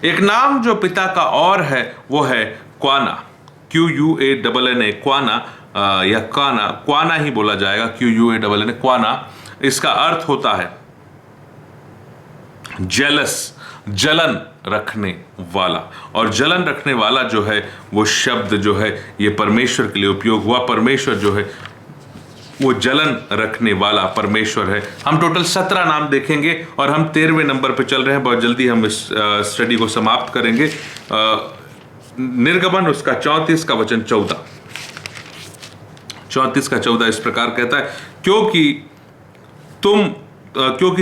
एक नाम जो पिता का और है वो है क्वाना, QUANNA, क्वाना या काना, क्वाना ही बोला जाएगा, QUANNA, क्वाना। इसका अर्थ होता है जेलस, जलन रखने वाला। और जलन रखने वाला जो है वो शब्द जो है ये परमेश्वर के लिए उपयोग हुआ। परमेश्वर जो है वो जलन रखने वाला परमेश्वर है। हम टोटल 17 नाम देखेंगे और हम 13वें नंबर पे चल रहे हैं। बहुत जल्दी हम इस स्टडी को समाप्त करेंगे। निर्गमन उसका 34 का वचन 14, 34 का 14 इस प्रकार कहता है, क्योंकि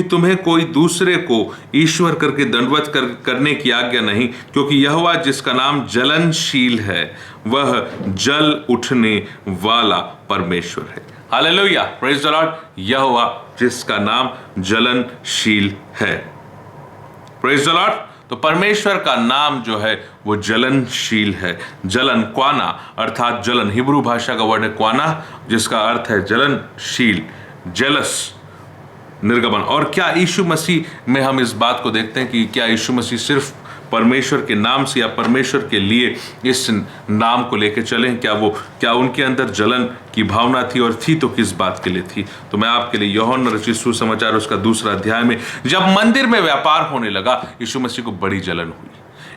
तुम्हें कोई दूसरे को ईश्वर करके दंडवत करने की आज्ञा नहीं, क्योंकि यहोवा जिसका नाम जलनशील है वह जल उठने वाला परमेश्वर है। Hallelujah, praise the Lord. Jehovah जिसका नाम जलनशील है, प्रेज द लॉर्ड। तो परमेश्वर का नाम जो है वो जलनशील है। जलन, क्वाना अर्थात जलन, हिब्रू भाषा का वर्ड है क्वाना, जिसका अर्थ है जलनशील, जेलस। निर्गमन। और क्या यीशु मसीह में हम इस बात को देखते हैं कि क्या यीशु मसीह सिर्फ परमेश्वर के नाम से या परमेश्वर के लिए इस नाम को लेकर चले? क्या उनके अंदर जलन की भावना थी, और थी तो किस बात के लिए थी? तो मैं आपके लिए यूहन्ना रचित सुसमाचार उसका 2 अध्याय में जब मंदिर में व्यापार होने लगा, यीशु मसीह को बड़ी जलन हुई।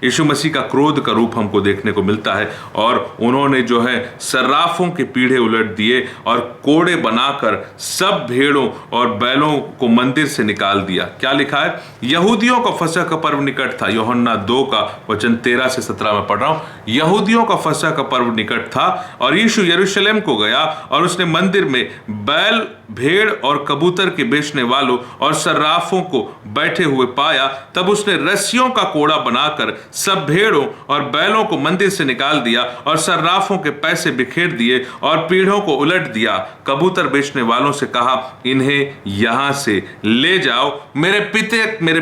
यीशु मसीह का क्रोध का रूप हमको देखने को मिलता है, और उन्होंने जो है सर्राफों के पीढ़े उलट दिए और कोड़े बनाकर सब भेड़ों और बैलों को मंदिर से निकाल दिया। क्या लिखा है? यहूदियों का फसह का पर्व निकट था। यूहन्ना 2 का वचन 13 से 17 में पढ़ रहा हूं। यहूदियों का फसह का पर्व निकट था और यीशु यरूशलेम को गया और उसने मंदिर में बैल, भेड़ और कबूतर के बेचने वालों और सर्राफों को बैठे हुए पाया। तब उसने रस्सियों का कोड़ा बनाकर सब भेड़ों और बैलों को मंदिर से निकाल दिया और सर्राफों के पैसे बिखेर दिए और पीढ़ों को उलट दिया। कबूतर बेचने वालों से कहा, इन्हें यहां से ले जाओ, मेरे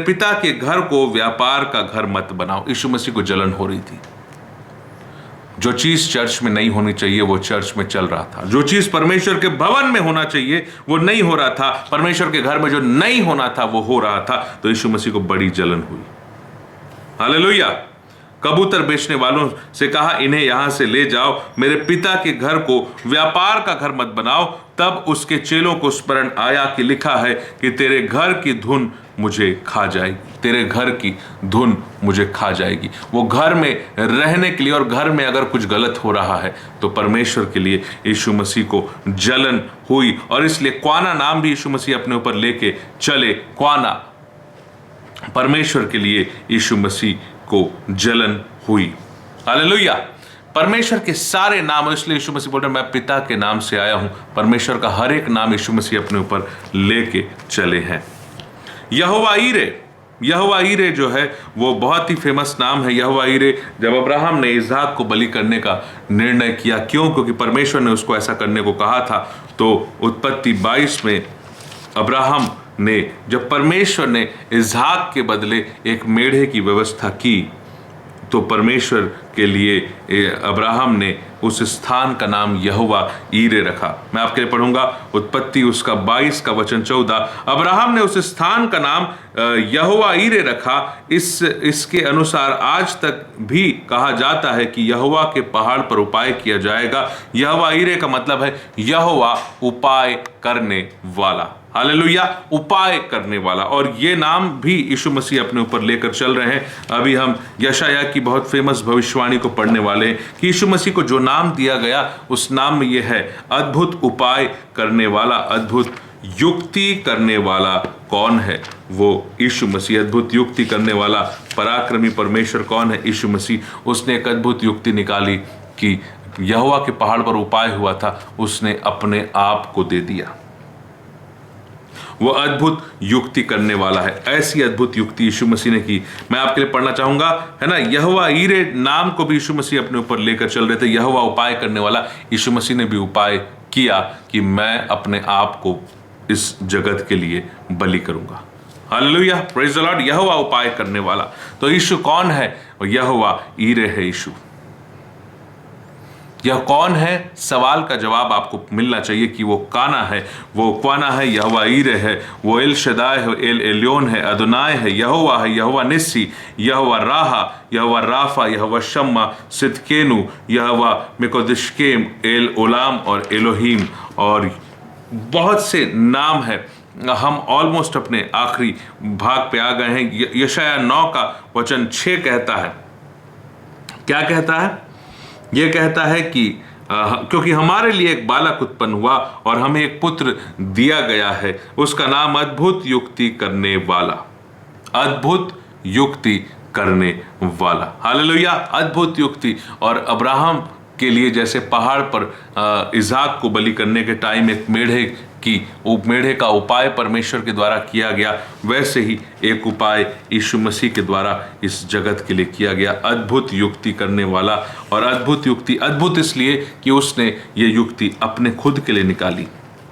पिता के घर को व्यापार का घर मत बनाओ। यीशु मसीह को जलन हो रही थी। जो चीज चर्च में नहीं होनी चाहिए वो चर्च में चल रहा था। जो चीज परमेश्वर के भवन में होना चाहिए वो नहीं हो रहा था। परमेश्वर के घर में जो नहीं होना था वो हो रहा था। तो यीशु मसीह को बड़ी जलन हुई। हालेलुया। कबूतर बेचने वालों से कहा, इन्हें यहां से ले जाओ, मेरे पिता के घर को व्यापार का घर मत बनाओ। तब उसके चेलों को स्मरण आया कि लिखा है कि तेरे घर की धुन मुझे खा जाएगी, तेरे घर की धुन मुझे खा जाएगी। वो घर में रहने के लिए, और घर में अगर कुछ गलत हो रहा है तो परमेश्वर के लिए यीशु मसीह को जलन हुई। और इसलिए क्वाना नाम भी यीशु मसीह अपने ऊपर लेके चले। क्वाना, परमेश्वर के लिए यीशु मसीह को जलन हुई। हालेलुया। परमेश्वर के सारे नाम, इसलिए यीशु मसीह बोल रहे हैं मैं पिता के नाम से आया हूं। परमेश्वर का हर एक नाम यीशु मसीह अपने ऊपर लेके चले हैं। यहोवा ईरे, यहोवा ईरे जो है वो बहुत ही फेमस नाम है। यहोवा ईरे, जब अब्राहम ने इसहाक को बलि करने का निर्णय किया, क्यों? क्योंकि परमेश्वर ने उसको ऐसा करने को कहा था। तो उत्पत्ति 22 में अब्राहम ने, जब परमेश्वर ने इसहाक के बदले एक मेढ़े की व्यवस्था की, तो परमेश्वर के लिए अब्राहम ने उस स्थान का नाम यहोवा ईरे रखा। मैं आपके लिए पढ़ूंगा उत्पत्ति उसका 22 का वचन 14। अब्राहम ने उस स्थान का नाम यहोवा ईरे रखा। इसके अनुसार आज तक भी कहा जाता है कि यहोवा के पहाड़ पर उपाय किया जाएगा। यहोवा ईरे का मतलब है यहोवा उपाय करने वाला। हालेलुया, उपाय करने वाला। और ये नाम भी यीशु मसीह अपने ऊपर लेकर चल रहे हैं। अभी हम यशायाह की बहुत फेमस भविष्यवाणी को पढ़ने वाले हैं कि यीशु मसीह को जो नाम दिया गया उस नाम में यह है अद्भुत उपाय करने वाला, अद्भुत युक्ति करने वाला। कौन है वो? यीशु मसीह। अद्भुत युक्ति करने वाला पराक्रमी परमेश्वर कौन है? यीशु मसीह। उसने एक अद्भुत युक्ति निकाली कि यहोवा के पहाड़ पर उपाय हुआ था, उसने अपने आप को दे दिया। वो अद्भुत युक्ति करने वाला है। ऐसी अद्भुत युक्ति यीशु मसीह ने की। मैं आपके लिए पढ़ना चाहूंगा, है ना। यहोवा ईरे नाम को भी यीशु मसीह अपने ऊपर लेकर चल रहे थे। यहोवा उपाय करने वाला। यीशु मसीह ने भी उपाय किया कि मैं अपने आप को इस जगत के लिए बलि करूंगा। Hallelujah, praise the Lord. Jehovah उपाय करने वाला। तो यीशु कौन है? यहोवा ईरे है यीशु। यह कौन है? सवाल का जवाब आपको मिलना चाहिए कि वो काना है, वो क्वाना है, यहोवा ईरे है, वो एल शदाय है, एल एलियोन है, अदोनाय है, यहोवा निस्सी, यहोवा राहा, यहोवा राफा, यहोवा शम्मा, सिदकेनु, यहोवा मिकोदिशकेम, एल ओलाम और एलोहीम। और बहुत से नाम है। हम ऑलमोस्ट अपने आखिरी भाग पे आ गए हैं। यशायाह 9 का वचन 6 कहता है, क्या कहता है? यह कहता है कि क्योंकि हमारे लिए एक बालक उत्पन्न हुआ और हमें एक पुत्र दिया गया है, उसका नाम अद्भुत युक्ति करने वाला। अद्भुत युक्ति करने वाला। हालेलुया, अद्भुत युक्ति। और अब्राहम के लिए जैसे पहाड़ पर इसहाक को बलि करने के टाइम एक मेढ़े का उपाय परमेश्वर के द्वारा किया गया, वैसे ही एक उपाय यीशु मसीह के द्वारा इस जगत के लिए किया गया। अद्भुत युक्ति करने वाला। और अद्भुत युक्ति अद्भुत इसलिए कि उसने ये युक्ति अपने खुद के लिए निकाली।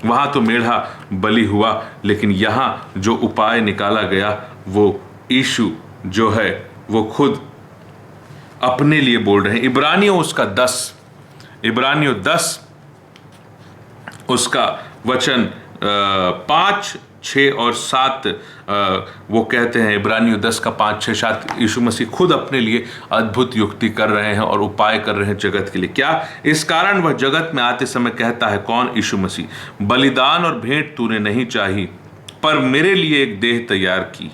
वहां तो मेढ़ा बलि हुआ, लेकिन यहाँ जो उपाय निकाला गया वो यीशु जो है वो खुद अपने लिए बोल रहे हैं। इब्रानियों 10 उसका वचन 5, 6 और 7 वो कहते हैं। इब्रानियों 10 का 5, 6, 7 यीशु मसीह खुद अपने लिए अद्भुत युक्ति कर रहे हैं और उपाय कर रहे हैं जगत के लिए। क्या? इस कारण वह जगत में आते समय कहता है, कौन? यीशु मसीह, बलिदान और भेंट तूने नहीं चाही, पर मेरे लिए एक देह तैयार की।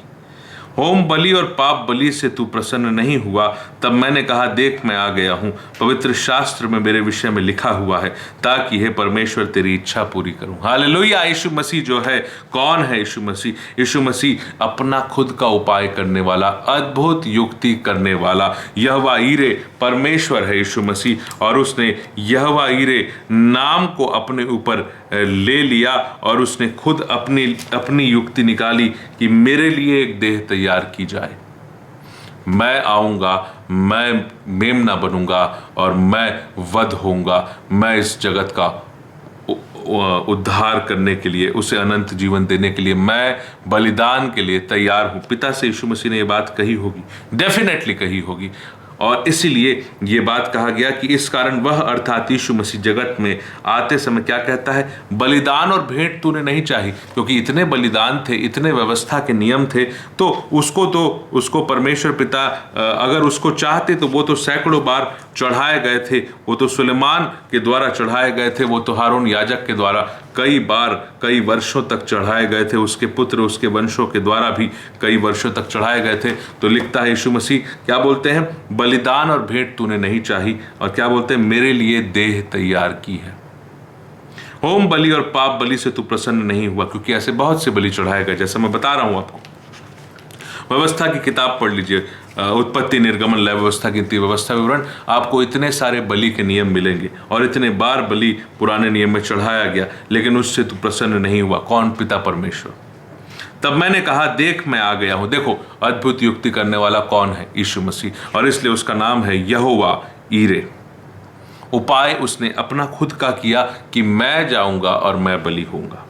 होम बलि और पाप बलि से तू प्रसन्न नहीं हुआ। तब मैंने कहा, देख मैं आ गया हूँ, पवित्र शास्त्र में मेरे विषय में लिखा हुआ है, ताकि हे परमेश्वर तेरी इच्छा पूरी करूँ। हालेलुया। यीशु मसीह जो है, कौन है यीशु मसीह? यीशु मसीह अपना खुद का उपाय करने वाला, अद्भुत युक्ति करने वाला यहोवा ईरे परमेश्वर है यीशु मसीह। और उसने यहोवा ईरे नाम को अपने ऊपर ले लिया और उसने खुद अपनी युक्ति निकाली कि मेरे लिए एक देह तैयार की जाए। मैं आऊंगा, मैं मेमना बनूंगा और मैं वध होऊंगा। मैं इस जगत का उद्धार करने के लिए, उसे अनंत जीवन देने के लिए मैं बलिदान के लिए तैयार हूं। पिता से यीशु मसीह ने ये बात कही होगी, डेफिनेटली कही होगी। और इसीलिए ये बात कहा गया कि इस कारण वह अर्थात यीशु मसीह जगत में आते समय क्या कहता है? बलिदान और भेंट तूने नहीं चाही। क्योंकि इतने बलिदान थे, इतने व्यवस्था के नियम थे, तो उसको परमेश्वर पिता अगर उसको चाहते तो वो तो सैकड़ों बार चढ़ाए गए थे। वो तो सुलेमान के द्वारा चढ़ाए गए थे, वो तो हारून याजक के द्वारा कई बार कई वर्षों तक चढ़ाए गए थे। उसके पुत्र, उसके वंशों के द्वारा भी कई वर्षों तक चढ़ाए गए थे। तो लिखता है यीशु मसीह क्या बोलते हैं? बलिदान और भेंट तूने नहीं चाही, और क्या बोलते हैं? मेरे लिए देह तैयार की है। होम बलि और पाप बलि से तू प्रसन्न नहीं हुआ, क्योंकि ऐसे बहुत से बलि चढ़ाए गए। जैसा मैं बता रहा हूं आपको, व्यवस्था की किताब पढ़ लीजिए, उत्पत्ति, निर्गमन, लय व्यवस्था की व्यवस्था विवरण, आपको इतने सारे बलि के नियम मिलेंगे और इतने बार बलि पुराने नियम में चढ़ाया गया, लेकिन उससे तू प्रसन्न नहीं हुआ। कौन? पिता परमेश्वर। तब मैंने कहा, देख मैं आ गया हूं। देखो, अद्भुत युक्ति करने वाला कौन है? यीशु मसीह। और इसलिए उसका नाम है यहोवा ईरे। उपाय उसने अपना खुद का किया कि मैं जाऊंगा और मैं बलि होऊंगा।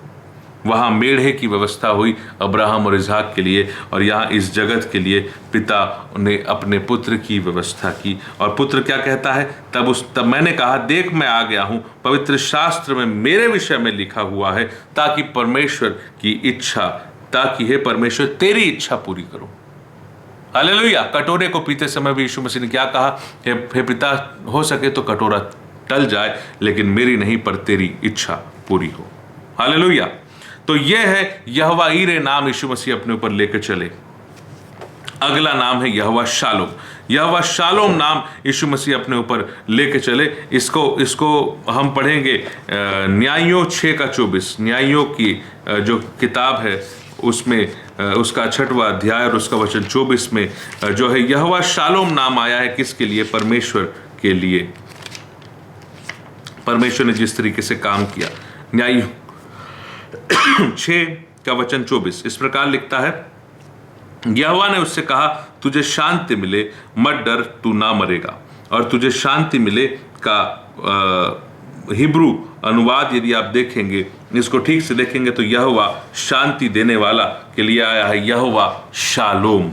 वहाँ मेढ़े की व्यवस्था हुई अब्राहम और इसहाक के लिए, और यहाँ इस जगत के लिए पिता ने अपने पुत्र की व्यवस्था की। और पुत्र क्या कहता है, तब मैंने कहा, देख मैं आ गया हूँ, पवित्र शास्त्र में मेरे विषय में लिखा हुआ है, ताकि हे परमेश्वर तेरी इच्छा पूरी करो। हालेलुया। कटोरे को पीते समय भी यीशु मसीह ने क्या कहा, हे पिता, हो सके तो कटोरा टल जाए, लेकिन मेरी नहीं पर तेरी इच्छा पूरी हो। हालेलुया। तो यह है यहोवा ईरे नाम यीशु मसीह अपने ऊपर लेकर चले। अगला नाम है यहोवा शालोम। यहोवा शालोम नाम यीशु मसीह अपने ऊपर लेके चले। इसको हम पढ़ेंगे न्यायों 6:24। न्यायों की जो किताब है उसमें उसका 6वां अध्याय और उसका वचन 24 में जो है यहोवा शालोम नाम आया है। किसके लिए? परमेश्वर के लिए। परमेश्वर ने जिस तरीके से काम किया। न्यायों 6:24 इस प्रकार लिखता है, यहोवा ने उससे कहा, तुझे शांति मिले, मत डर, तू ना मरेगा। और तुझे शांति मिले का हिब्रू अनुवाद यदि आप देखेंगे, इसको ठीक से देखेंगे तो यहोवा शांति देने वाला के लिए आया है यहोवा शालोम।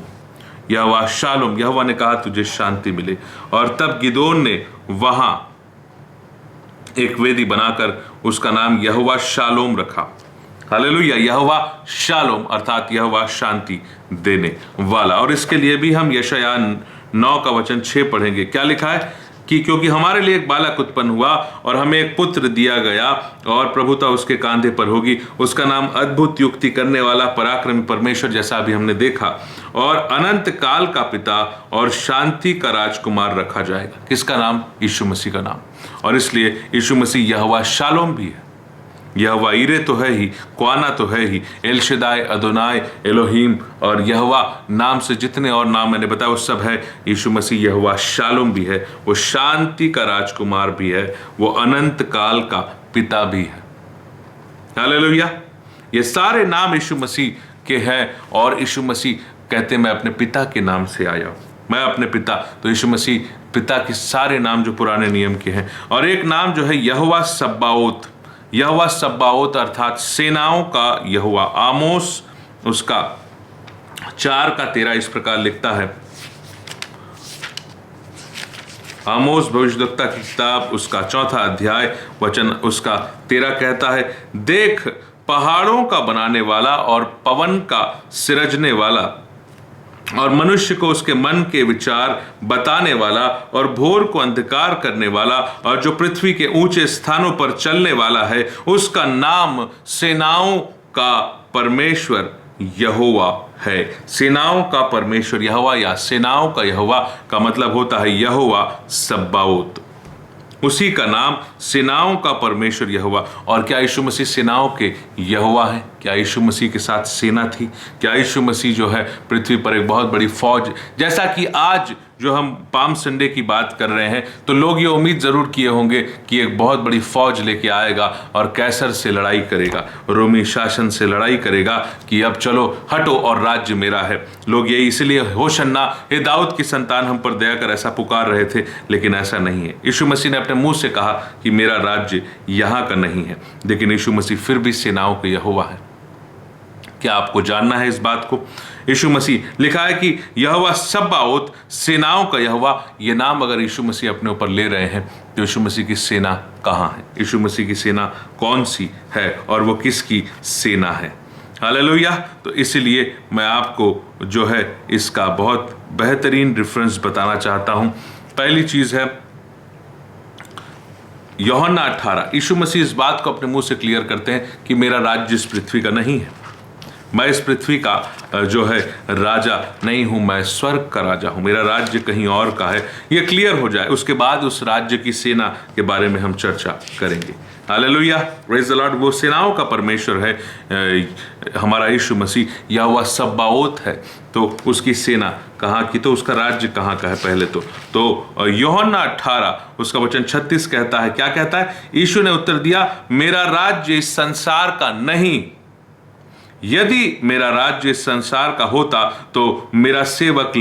यहोवा शालोम, यहोवा ने कहा तुझे शांति मिले। और तब गिदोन ने वहां एक वेदी बनाकर उसका नाम यहोवा शालोम रखा। हालेलुया। यहोवा शालोम अर्थात यहोवा शांति देने वाला। और इसके लिए भी हम यशायाह 9:6 पढ़ेंगे। क्या लिखा है कि क्योंकि हमारे लिए एक बालक उत्पन्न हुआ और हमें एक पुत्र दिया गया, और प्रभुता उसके कांधे पर होगी। उसका नाम अद्भुत युक्ति करने वाला, पराक्रमी परमेश्वर, जैसा अभी हमने देखा, और अनंत काल का पिता और शांति का राजकुमार रखा जाएगा। किसका नाम? यीशु मसीह का नाम। और इसलिए यीशु मसीह यहोवा शालोम भी है। यहोवा ईरे तो है ही, क्वाना तो है ही, एल शदाय, अदोनाय, एलोहीम, और यहोवा नाम से जितने और नाम मैंने बताया वो सब है। यीशु मसीह यहोवा शालोम भी है, वो शांति का राजकुमार भी है, वो अनंत काल का पिता भी है। हालेलुया। ये सारे नाम यीशु मसीह के हैं। और यीशु मसीह कहते मैं अपने पिता के नाम से आया हूं, मैं अपने पिता। तो यीशु मसीह पिता के सारे नाम जो पुराने नियम के हैं। और एक नाम जो है यहोवा सब्बाओत। यहोवा सब्बाओत अर्थात सेनाओं का यहोवा। आमोस उसका 4:13 इस प्रकार लिखता है। आमोस भविष्यद्वक्ता की किताब उसका 4वां अध्याय वचन उसका 13 कहता है, देख पहाड़ों का बनाने वाला और पवन का सिरजने वाला और मनुष्य को उसके मन के विचार बताने वाला और भोर को अंधकार करने वाला और जो पृथ्वी के ऊंचे स्थानों पर चलने वाला है, उसका नाम सेनाओं का परमेश्वर यहोवा है। सेनाओं का परमेश्वर यहोवा या सेनाओं का यहोवा का मतलब होता है यहोवा सब्बाओत। उसी का नाम सेनाओं का परमेश्वर यहोवा। और क्या यीशु मसीह सेनाओं के यहोवा है? क्या यीशु मसीह के साथ सेना थी? क्या यीशु मसीह जो है पृथ्वी पर एक बहुत बड़ी फौज, जैसा कि आज जो हम पाम संडे की बात कर रहे हैं, तो लोग ये उम्मीद जरूर किए होंगे कि एक बहुत बड़ी फौज लेके आएगा और कैसर से लड़ाई करेगा, रोमी शासन से लड़ाई करेगा कि अब चलो हटो और राज्य मेरा है। लोग ये इसलिए होशन्ना, हे दाऊद की संतान हम पर दया कर, ऐसा पुकार रहे थे, लेकिन ऐसा नहीं है। यीशु मसीह ने अपने मुंह से कहा कि मेरा राज्य यहाँ का नहीं है, लेकिन यीशु मसीह फिर भी सेनाओं के यहोवा है। क्या आपको जानना है इस बात को? यीशु मसीह लिखा है कि यहोवा सब्बाओत, सेनाओं का यहोवा। ये नाम अगर यीशु मसीह अपने ऊपर ले रहे हैं तो यीशु मसीह की सेना कहाँ है? यीशु मसीह की सेना कौन सी है और वो किसकी सेना है? हालेलुया। तो इसलिए मैं आपको जो है इसका बहुत बेहतरीन रेफरेंस बताना चाहता हूं। पहली चीज है यूहन्ना 18। यीशु मसीह इस बात को अपने मुंह से क्लियर करते हैं कि मेरा राज्य इस पृथ्वी का नहीं है, मैं इस पृथ्वी का जो है राजा नहीं हूं, मैं स्वर्ग का राजा हूं, मेरा राज्य कहीं और का है। ये क्लियर हो जाए, उसके बाद उस राज्य की सेना के बारे में हम चर्चा करेंगे। Hallelujah, praise the Lord. वो सेनाओं का परमेश्वर है हमारा यीशु मसीह, या वह सब्बाओत है। तो उसकी सेना कहाँ की? तो उसका राज्य कहाँ का है? पहले तो यूहन्ना 18 उसका वचन 36 कहता है। क्या कहता है? यीशु ने उत्तर दिया, मेरा राज्य इस संसार का नहीं। यदि मेरा राज्य इस संसार का होता तो मेरे सेवक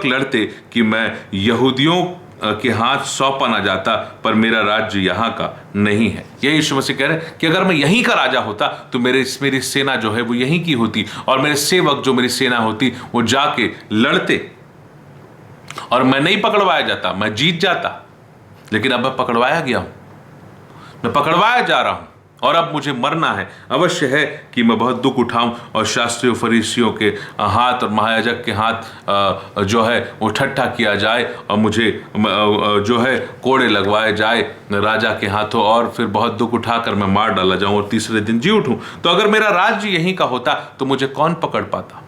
लड़ते कि मैं यहूदियों के हाथ सौंपा ना जाता, पर मेरा राज्य यहाँ का नहीं है। यही यीशु मसीह कह रहे हैं कि अगर मैं यहीं का राजा होता तो मेरी सेना जो है वो यहीं की होती, और मेरे सेवक जो मेरी सेना होती वो जाके लड़ते और मैं नहीं पकड़वाया जाता, मैं जीत जाता। लेकिन अब मैं पकड़वाया गया हूं, मैं पकड़वाया जा रहा हूं, और अब मुझे मरना है। अवश्य है कि मैं बहुत दुख उठाऊं और शास्त्रियों फरीसियों के हाथ और महायाजक के हाथ जो है वो ठट्ठा किया जाए, और मुझे जो है कोड़े लगवाए जाए राजा के हाथों, और फिर बहुत दुख उठाकर मैं मार डाला जाऊं और तीसरे दिन जी उठूं। तो अगर मेरा राज्य यहीं का होता तो मुझे कौन पकड़ पाता?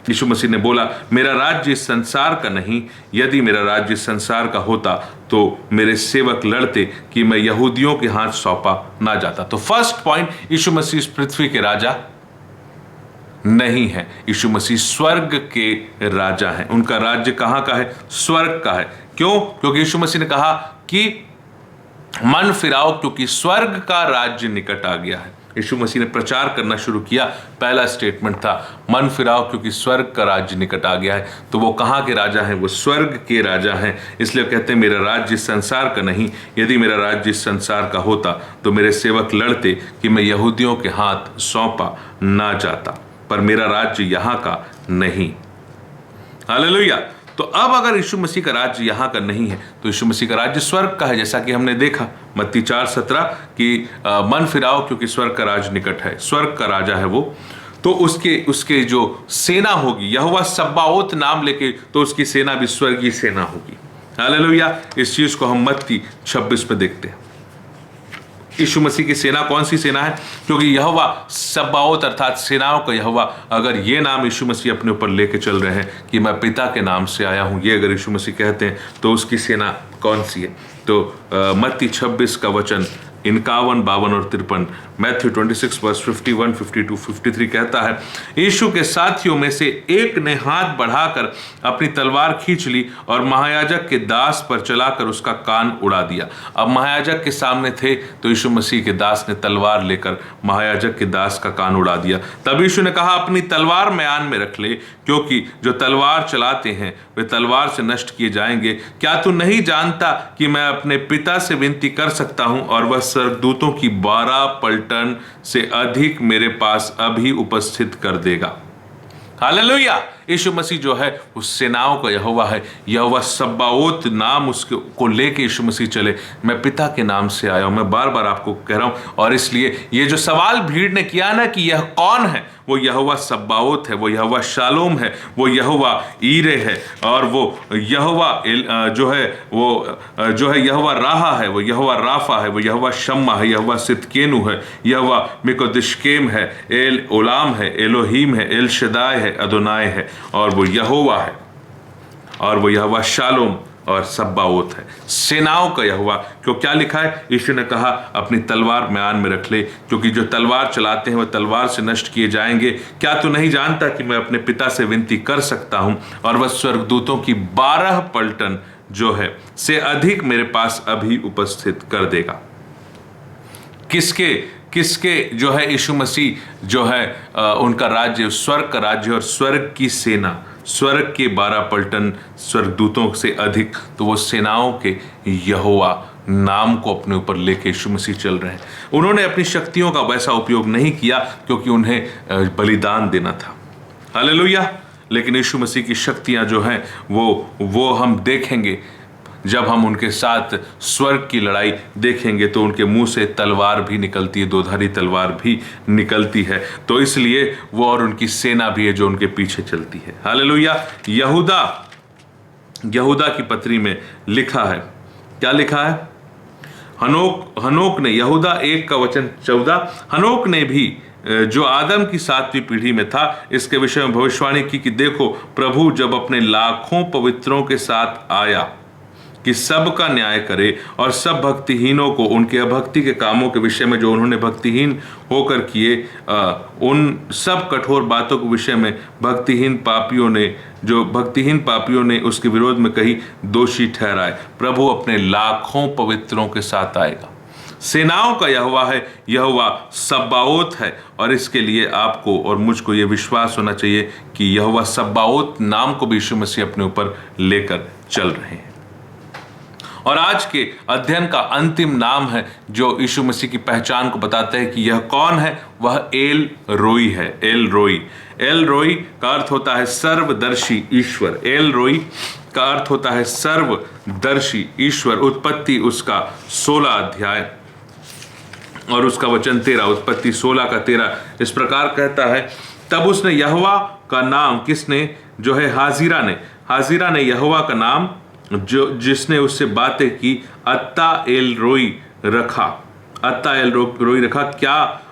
यीशु मसीह ने बोला, मेरा राज्य इस संसार का नहीं, यदि मेरा राज्य इस संसार का होता तो मेरे सेवक लड़ते कि मैं यहूदियों के हाथ सौंपा ना जाता। तो फर्स्ट पॉइंट, यीशु मसीह इस पृथ्वी के राजा नहीं है, यीशु मसीह स्वर्ग के राजा हैं। उनका राज्य कहां का है? स्वर्ग का है। क्यों? क्योंकि यीशु मसीह ने कहा कि मन फिराओ, क्योंकि स्वर्ग का राज्य निकट आ गया है। यीशु मसीह ने प्रचार करना शुरू किया, पहला स्टेटमेंट था मन फिराओ क्योंकि स्वर्ग का राज्य निकट आ गया है। तो वो कहाँ के राजा हैं? वो स्वर्ग के राजा हैं। इसलिए कहते हैं मेरा राज्य इस संसार का नहीं, यदि मेरा राज्य इस संसार का होता तो मेरे सेवक लड़ते कि मैं यहूदियों के हाथ सौंपा ना जाता, पर मेरा राज्य यहाँ का नहीं। हालेलुया। तो अब अगर यीशु मसीह का राज्य यहाँ का नहीं है तो यीशु मसीह का राज्य स्वर्ग का है, जैसा कि हमने देखा मत्ती 4:17 कि मन फिराओ क्योंकि स्वर्ग का राज निकट है। स्वर्ग का राजा है वो। तो उसके जो सेना होगी, यहोवा सब्बाओत नाम लेके, तो उसकी सेना भी स्वर्गीय सेना होगी। हालेलुया। इस चीज को हम मत्ती 26 में देखते हैं। यीशु मसीह की सेना कौन सी सेना है? क्योंकि यहोवा सब्बाओत अर्थात सेनाओं का यहोवा, अगर ये नाम यीशु मसीह अपने ऊपर लेके चल रहे हैं कि मैं पिता के नाम से आया हूं, ये अगर यीशु मसीह कहते हैं तो उसकी सेना कौन सी है? तो मत्ती 26 का वचन 51, 52 और 53, मैथ्यू 26 वर्स 51, 52, 53 कहता है, यीशु के साथियों में से एक ने हाथ बढ़ाकर अपनी तलवार खींच ली और महायाजक के दास पर चलाकर उसका कान उड़ा दिया। अब महायाजक के सामने थे तो यीशु मसीह के दास ने तलवार लेकर महायाजक के दास का कान उड़ा दिया। तब यीशु ने कहा, अपनी तलवार म्यान में रख ले, क्योंकि जो तलवार चलाते हैं वे तलवार से नष्ट किए जाएंगे। क्या तू नहीं जानता कि मैं अपने पिता से विनती कर सकता हूं और वह स्वर्गदूतों की 12 पलटन से अधिक मेरे पास अभी उपस्थित कर देगा? हालेलुया। यीशु मसीह जो है उस सेनाओं का यहोवा है। यहोवा सब्बाओत नाम उसके को लेके यीशु मसीह चले, मैं पिता के नाम से आया हूं। मैं बार बार आपको कह रहा हूं, और इसलिए ये जो सवाल भीड़ ने किया ना कि यह कौन है, वो यहोवा सब्बाओत है, वो यहोवा शालोम है, वो यहोवा ईरे है, और वो यहोवा जो है यहोवा राहा है, वो यहोवा राफा है, वो यहोवा शम्मा है, यहोवा सिदकेनु है, यहोवा मिकोदिशकेम है, एल ओलाम है, एलोहीम है, एल शदाय है, अदोनाय है, और वो यहोवा है, और वो यहोवा शालोम और सब्बाओत है, सेनाओं का यहोवा। क्यों? क्या लिखा है? यीशु ने कहा अपनी तलवार म्यान में रख ले, क्योंकि जो तलवार चलाते हैं वह तलवार से नष्ट किए जाएंगे। क्या तू नहीं जानता कि मैं अपने पिता से विनती कर सकता हूं और वह स्वर्गदूतों की 12 पलटन जो है से अधिक मेरे पास अभी उपस्थित कर देगा? किसके जो है यीशु मसीह जो है उनका राज्य स्वर्ग का राज्य और स्वर्ग की सेना, स्वर्ग के 12 पलटन स्वर्गदूतों से अधिक। तो वो सेनाओं के यहोवा नाम को अपने ऊपर लेके यीशु मसीह चल रहे हैं। उन्होंने अपनी शक्तियों का वैसा उपयोग नहीं किया क्योंकि उन्हें बलिदान देना था। हालेलुया। लेकिन यीशु मसीह की शक्तियां जो हैं वो हम देखेंगे जब हम उनके साथ स्वर्ग की लड़ाई देखेंगे, तो उनके मुंह से तलवार भी निकलती है, दोधारी तलवार भी निकलती है। तो इसलिए वो और उनकी सेना भी है जो उनके पीछे चलती है। हालेलुया। यहूदा की पत्री में लिखा है, क्या लिखा है? हनोक ने, यहूदा 1 का वचन 14, हनोक ने भी जो आदम की 7वीं पीढ़ी में था इसके विषय में भविष्यवाणी की कि देखो, प्रभु जब अपने लाखों पवित्रों के साथ आया कि सबका न्याय करे और सब भक्तिहीनों को उनके अभक्ति के कामों के विषय में जो उन्होंने भक्तिहीन होकर किए, उन सब कठोर बातों के विषय में भक्तिहीन पापियों ने उसके विरोध में कही, दोषी ठहराए। प्रभु अपने लाखों पवित्रों के साथ आएगा। सेनाओं का यहोवा है, यहोवा सब्बाओत है, और इसके लिए आपको और मुझको ये विश्वास होना चाहिए कि यहोवा सब्बाओत नाम को भी यीशु मसीह अपने ऊपर लेकर चल रहे हैं। और आज के अध्ययन का अंतिम नाम है जो यीशु मसीह की पहचान को बताता है कि यह कौन है, वह एल रोई है। एल रोई, एल रोई का अर्थ होता है सर्वदर्शी ईश्वर। एल रोई का अर्थ होता है सर्वदर्शी ईश्वर। उत्पत्ति उसका 16 अध्याय और उसका वचन 13, उत्पत्ति 16 का 13 इस प्रकार कहता है, तब उसने यहोवा का नाम, किसने, जो है हाजिरा ने यहोवा का नाम जो जिसने उससे बातें की अत्ता एल रोई रखा। अत्ता एल रोई रखा। क्या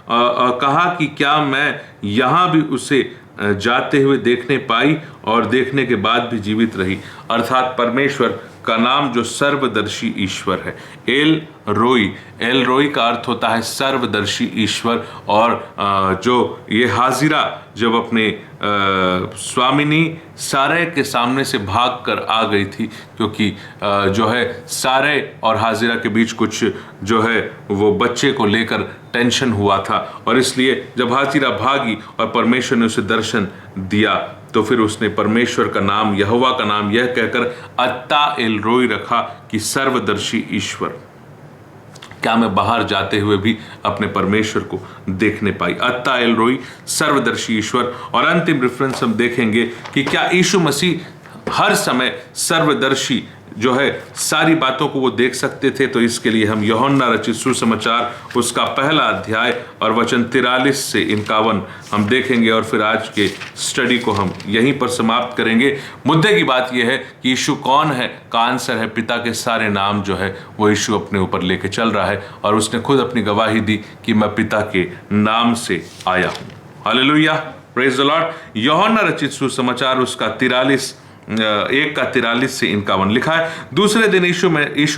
कहा कि क्या मैं यहाँ भी उसे जाते हुए देखने पाई और देखने के बाद भी जीवित रही। अर्थात परमेश्वर का नाम जो सर्वदर्शी ईश्वर है, एल रोई का अर्थ होता है सर्वदर्शी ईश्वर। और जो ये हाजिरा जब अपने स्वामिनी सारे के सामने से भागकर आ गई थी, क्योंकि जो है सारे और हाजिरा के बीच कुछ जो है वो बच्चे को लेकर टेंशन हुआ था, और इसलिए जब हाजिरा भागी और परमेश्वर ने उसे दर्शन दिया तो फिर उसने परमेश्वर का नाम, यहोवा का नाम यह कहकर अत्ता एल रोई रखा कि सर्वदर्शी ईश्वर। क्या मैं बाहर जाते हुए भी अपने परमेश्वर को देखने पाई। अत्ता एल रोई, सर्वदर्शी ईश्वर। और अंतिम रेफरेंस हम देखेंगे कि क्या यीशु मसीह हर समय सर्वदर्शी जो है सारी बातों को वो देख सकते थे। तो इसके लिए हम यूहन्ना रचित सुसमाचार उसका पहला अध्याय और वचन 43 से 51 हम देखेंगे, और फिर आज के स्टडी को हम यहीं पर समाप्त करेंगे। मुद्दे की बात यह है कि यीशु कौन है का आंसर है पिता के सारे नाम जो है वो यीशु अपने ऊपर लेके चल रहा है, और उसने खुद अपनी गवाही दी कि मैं पिता के नाम से आया हूँ। Hallelujah, praise the Lord. यूहन्ना रचित सुसमाचार उसका 1:43 से 51 लिखा है, दूसरे दिन यीशु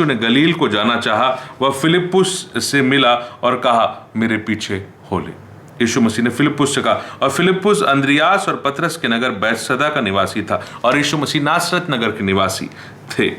ने गलील को जाना चाहा। वह फिलिप्पुस से मिला और कहा, मेरे पीछे हो ले। यीशु मसीह ने फिलिप्पुस से कहा, और फिलिप्पुस अंद्रियास और पतरस के नगर बैतसैदा का निवासी था, और यीशु मसीह नासरत नगर के निवासी थे।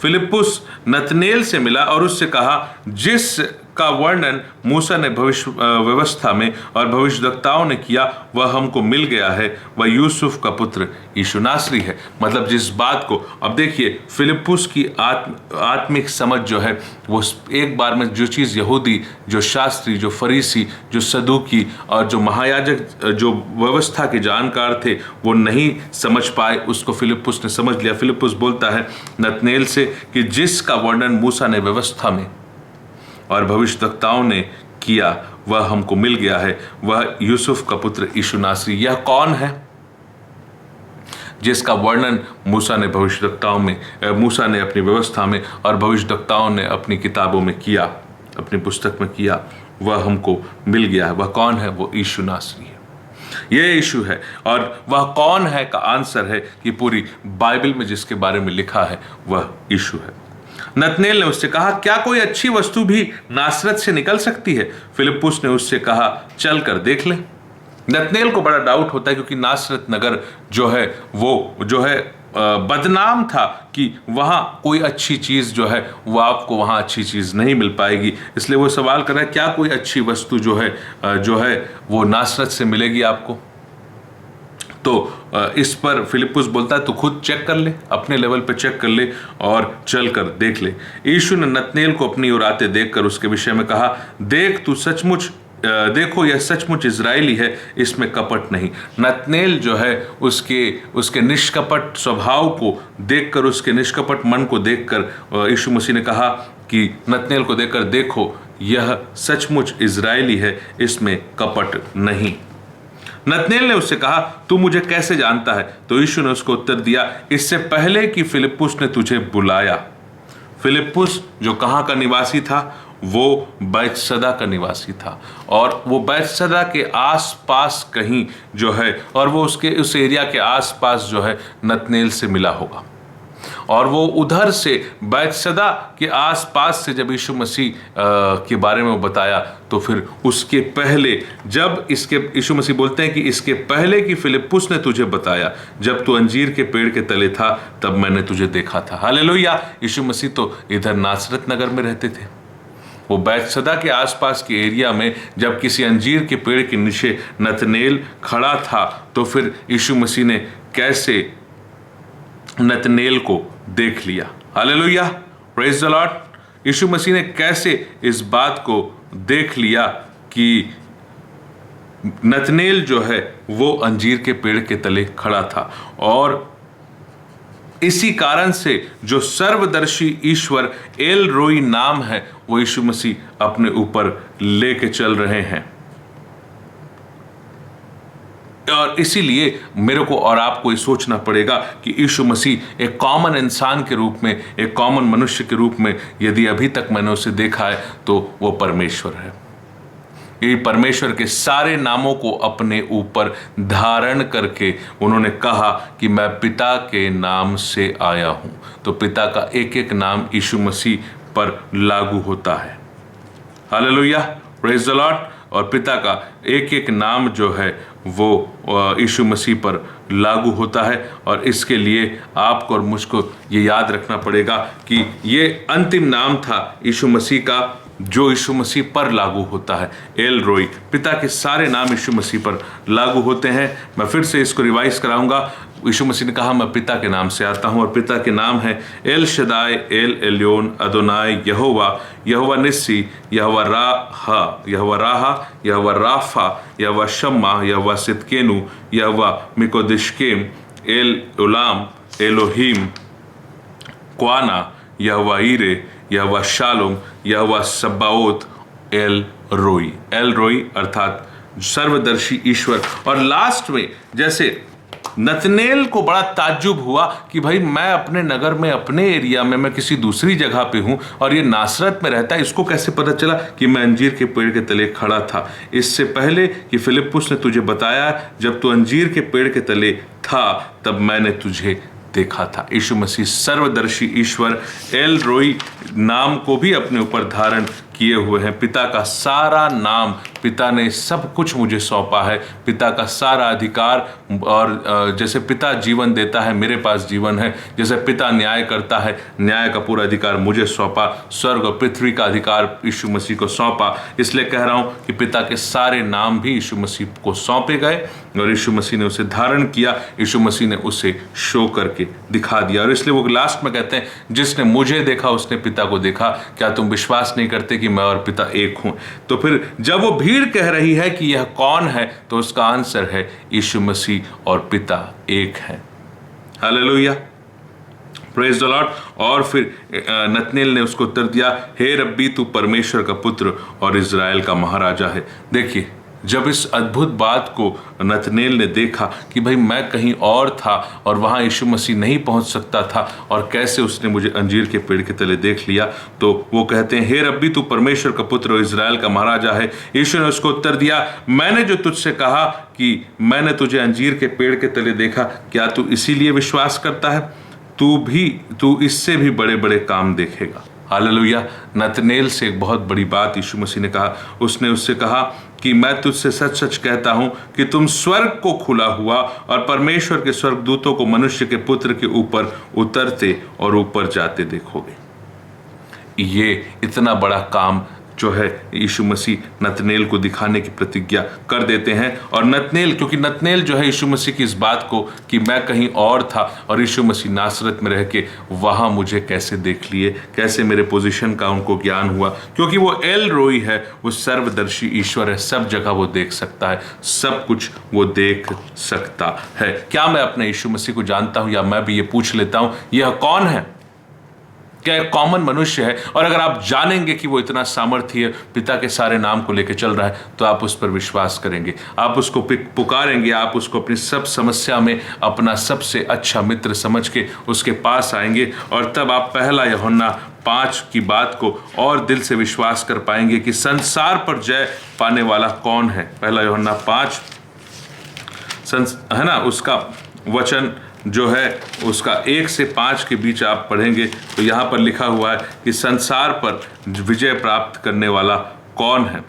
फिलिप्पुस नतनेल से मिला और उससे कहा, जिस का वर्णन मूसा ने भविष्य व्यवस्था में और भविष्यवक्ताओं ने किया वह हमको मिल गया है, वह यूसुफ का पुत्र यीशु नासरी है। मतलब जिस बात को, अब देखिए फिलिप्पुस की आत्मिक समझ जो है वो एक बार में जो चीज़ यहूदी, जो शास्त्री, जो फरीसी, जो सदूकी और जो महायाजक, जो व्यवस्था के जानकार थे वो नहीं समझ पाए, उसको फिलिप्पुस ने समझ लिया। फिलिप्पुस बोलता है नतनेल से कि जिसका वर्णन मूसा ने व्यवस्था में और भविष्यवक्ताओं ने किया वह हमको मिल गया है, वह यूसुफ का पुत्र यीशु नासरी। यह कौन है जिसका वर्णन मूसा ने भविष्यवक्ताओं में, मूसा ने अपनी व्यवस्था में और भविष्यवक्ताओं ने अपनी किताबों में किया, अपनी पुस्तक में किया, वह हमको मिल गया है। वह कौन है? वो यीशु नासरी है। यह यीशु है। और वह कौन है का आंसर है कि पूरी बाइबल में जिसके बारे में लिखा है वह यीशु है। नतनेल ने उससे कहा, क्या कोई अच्छी वस्तु भी नासरत से निकल सकती है? फिलिप्पुस ने उससे कहा, चल कर देख ले। नतनेल को बड़ा डाउट होता है क्योंकि नासरत नगर जो है वो जो है बदनाम था कि वहाँ कोई अच्छी चीज़ जो है वो आपको वहाँ अच्छी चीज़ नहीं मिल पाएगी। इसलिए वो सवाल कर रहा है, क्या कोई अच्छी वस्तु जो है वो नासरत से मिलेगी आपको? तो इस पर फिलिप्पुस बोलता है, तू खुद चेक कर ले, अपने लेवल पे चेक कर ले और चल कर देख ले। यीशु ने नतनेल को अपनी ओर आते देखकर उसके विषय में कहा, देख तू सचमुच, देखो यह सचमुच इजरायली है, इसमें कपट नहीं। नतनेल जो है उसके निष्कपट स्वभाव को देखकर, उसके निष्कपट मन को देखकर यीशु मसीह ने कहा कि नतनेल को देखकर, देखो यह सचमुच इजरायली है, इसमें कपट नहीं। नतनेल ने उससे कहा, तू मुझे कैसे जानता है? तो यीशु ने उसको उत्तर दिया, इससे पहले कि फिलिप्पुस ने तुझे बुलाया। फिलिप्पुस जो कहाँ का निवासी था? वो बैतसैदा का निवासी था, और वो बैतसैदा के आसपास कहीं जो है, और वो उस एरिया के आसपास जो है नतनेल से मिला होगा। और वो उधर से बैतसैदा के आसपास से जब यीशु मसीह के बारे में वो बताया, तो फिर उसके पहले जब यीशु मसीह बोलते हैं कि इसके पहले कि फिलिप्पुस ने तुझे बताया, जब तू अंजीर के पेड़ के तले था तब मैंने तुझे देखा था। हालेलुया। यीशु मसीह तो इधर नासरत नगर में रहते थे। वो बैतसैदा के आसपास के एरिया में जब किसी अंजीर के पेड़ के नीचे नतनेल खड़ा था, तो फिर यीशु मसीह ने कैसे नतनेल को देख लिया। Hallelujah, praise the Lord. यीशु मसीह ने कैसे इस बात को देख लिया कि नतनेल जो है वो अंजीर के पेड़ के तले खड़ा था, और इसी कारण से जो सर्वदर्शी ईश्वर एल रोई नाम है वो यीशु मसीह अपने ऊपर लेके चल रहे हैं। और इसीलिए मेरे को और आपको ये सोचना पड़ेगा कि यीशु मसीह एक कॉमन इंसान के रूप में, एक कॉमन मनुष्य के रूप में यदि अभी तक मैंने उसे देखा है तो वो परमेश्वर है। ये परमेश्वर के सारे नामों को अपने ऊपर धारण करके उन्होंने कहा कि मैं पिता के नाम से आया हूं। तो पिता का एक एक नाम यीशु मसीह पर लागू होता है। Hallelujah, praise the Lord. और पिता का एक एक नाम जो है वो यीशु मसीह पर लागू होता है। और इसके लिए आपको और मुझको ये याद रखना पड़ेगा कि ये अंतिम नाम था यीशु मसीह का, जो यीशु मसीह पर लागू होता है। एल रोई, पिता के सारे नाम यीशु मसीह पर लागू होते हैं। मैं फिर से इसको रिवाइज कराऊंगा। यीशु मसीह ने कहा मैं पिता के नाम से आता हूं, और पिता के नाम है एल शदाई, एल एलियोन, अदोनाई, यहोवा, यहोवा निस्सी, यहोवा राहा, यहोवा राहा, यहोवा राफा, यहोवा शम्मा, यहोवा सिदकेनु, यहोवा मिकोदिशकेम, एल उलाम, एलोहीम क्वाना, यहोवा ईरे, यहोवा शालोम, यहोवा सब्बाओत, एल रोई। एल रोई अर्थात सर्वदर्शी ईश्वर। और लास्ट में जैसे नतनेल को बड़ा ताज्जुब हुआ कि भाई मैं अपने नगर में, अपने एरिया में, मैं किसी दूसरी जगह पे हूं और ये नासरत में रहता है, इसको कैसे पता चला कि मैं अंजीर के पेड़ के तले खड़ा था। इससे पहले कि फिलिप्पुस ने तुझे बताया, जब तू अंजीर के पेड़ के तले था तब मैंने तुझे देखा था। यीशु मसीह सर्वदर्शी ईश्वर एल रोई नाम को भी अपने ऊपर धारण किए हुए हैं। पिता का सारा नाम, पिता ने सब कुछ मुझे सौंपा है, पिता का सारा अधिकार। और जैसे पिता जीवन देता है, मेरे पास जीवन है। जैसे पिता न्याय करता है, न्याय का पूरा अधिकार मुझे सौंपा। स्वर्ग और पृथ्वी का अधिकार यीशु मसीह को सौंपा। इसलिए कह रहा हूं कि पिता के सारे नाम भी यीशु मसीह को सौंपे गए, और यीशु मसीह ने उसे धारण किया। यीशु मसीह ने उसे शो करके दिखा दिया। और इसलिए वो लास्ट में कहते हैं, जिसने मुझे देखा उसने पिता को देखा। क्या तुम विश्वास नहीं करते कि मैं और पिता एक हूं? तो फिर जब वो भीड़ कह रही है कि यह कौन है, तो उसका आंसर है यीशु मसीह और पिता एक है। Hallelujah, praise the Lord. और फिर नतनेल ने उसको उत्तर दिया, हे रब्बी, तू परमेश्वर का पुत्र और इज़राइल का महाराजा है। देखिए, जब इस अद्भुत बात को नतनेल ने देखा कि भाई मैं कहीं और था और वहाँ यीशु मसीह नहीं पहुँच सकता था, और कैसे उसने मुझे अंजीर के पेड़ के तले देख लिया, तो वो कहते हैं, हे रब्बी, तू परमेश्वर का पुत्र और इज़राइल का महाराजा है। यीशु ने उसको उत्तर दिया, मैंने जो तुझसे कहा कि मैंने तुझे अंजीर के पेड़ के तले देखा, क्या तू इसीलिए विश्वास करता है? तू इससे भी बड़े बड़े काम देखेगा। हालेलुया। नतनेल से एक बहुत बड़ी बात यीशु मसीह ने कहा। उसने उससे कहा कि मैं तुझसे सच सच कहता हूं कि तुम स्वर्ग को खुला हुआ और परमेश्वर के स्वर्गदूतों को मनुष्य के पुत्र के ऊपर उतरते और ऊपर जाते देखोगे। ये इतना बड़ा काम जो है यीशु मसीह नतनेल को दिखाने की प्रतिज्ञा कर देते हैं। और नतनेल, क्योंकि नतनेल जो है यीशु मसीह की इस बात को कि मैं कहीं और था और यीशु मसीह नासरत में रह के वहाँ मुझे कैसे देख लिए, कैसे मेरे पोजीशन का उनको ज्ञान हुआ, क्योंकि वो एल रोई है, वो सर्वदर्शी ईश्वर है, सब जगह वो देख सकता है, सब कुछ वो देख सकता है। क्या मैं अपने यीशु मसीह को जानता हूँ? या मैं भी ये पूछ लेता हूँ, यह कौन है? क्या एक कॉमन मनुष्य है? और अगर आप जानेंगे कि वो इतना सामर्थ्य पिता के सारे नाम को लेकर चल रहा है, तो आप उस पर विश्वास करेंगे, आप उसको पुकारेंगे, आप उसको अपनी सब समस्या में अपना सबसे अच्छा मित्र समझ के उसके पास आएंगे। और तब आप पहला यूहन्ना 5 की बात को और दिल से विश्वास कर पाएंगे कि संसार पर जय पाने वाला कौन है। पहला यूहन्ना 5 है ना, उसका वचन जो है उसका 1 से 5 के बीच आप पढ़ेंगे तो यहाँ पर लिखा हुआ है कि संसार पर विजय प्राप्त करने वाला कौन है?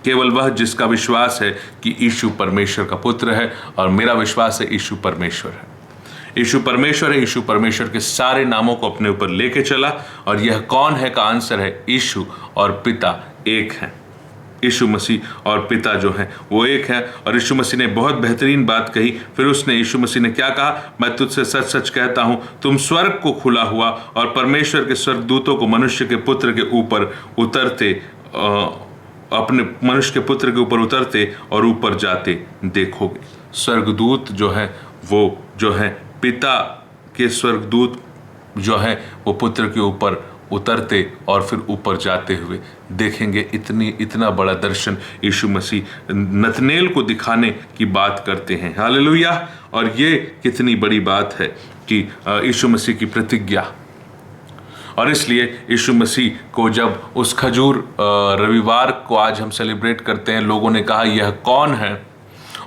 केवल वह जिसका विश्वास है कि यीशु परमेश्वर का पुत्र है। और मेरा विश्वास है यीशु परमेश्वर है, यीशु परमेश्वर है। यीशु परमेश्वर के सारे नामों को अपने ऊपर लेके चला। और यह कौन है का आंसर है यीशु और पिता एक हैं। यीशु मसीह और पिता जो हैं वो एक है। और यीशु मसीह ने बहुत बेहतरीन बात कही। फिर उसने यीशु मसीह ने क्या कहा, मैं तुझसे सच सच कहता हूँ, तुम स्वर्ग को खुला हुआ और परमेश्वर के स्वर्गदूतों को मनुष्य के पुत्र के ऊपर उतरते, अपने मनुष्य के पुत्र के ऊपर उतरते और ऊपर जाते देखोगे। स्वर्गदूत जो है वो जो है पिता के स्वर्गदूत जो है वो पुत्र के ऊपर उतरते और फिर ऊपर जाते हुए देखेंगे। इतना बड़ा दर्शन यीशु मसीह नतनेल को दिखाने की बात करते हैं। हालेलुया। और ये कितनी बड़ी बात है कि यीशु मसीह की प्रतिज्ञा। और इसलिए यीशु मसीह को जब उस खजूर रविवार को आज हम सेलिब्रेट करते हैं, लोगों ने कहा यह कौन है,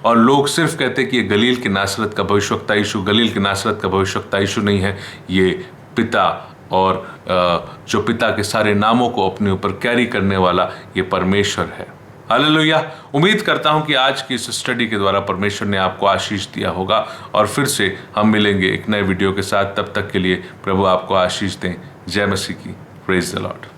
और लोग सिर्फ कहते हैं कि ये गलील के नासरत का भविष्यवक्ता यीशु, गलील के नासरत का भविष्यवक्ता यीशु नहीं है, ये पिता और जो पिता के सारे नामों को अपने ऊपर कैरी करने वाला ये परमेश्वर है। हालेलुया। उम्मीद करता हूं कि आज की इस स्टडी के द्वारा परमेश्वर ने आपको आशीष दिया होगा, और फिर से हम मिलेंगे एक नए वीडियो के साथ। तब तक के लिए प्रभु आपको आशीष दें। जय मसीह की। Praise the Lord.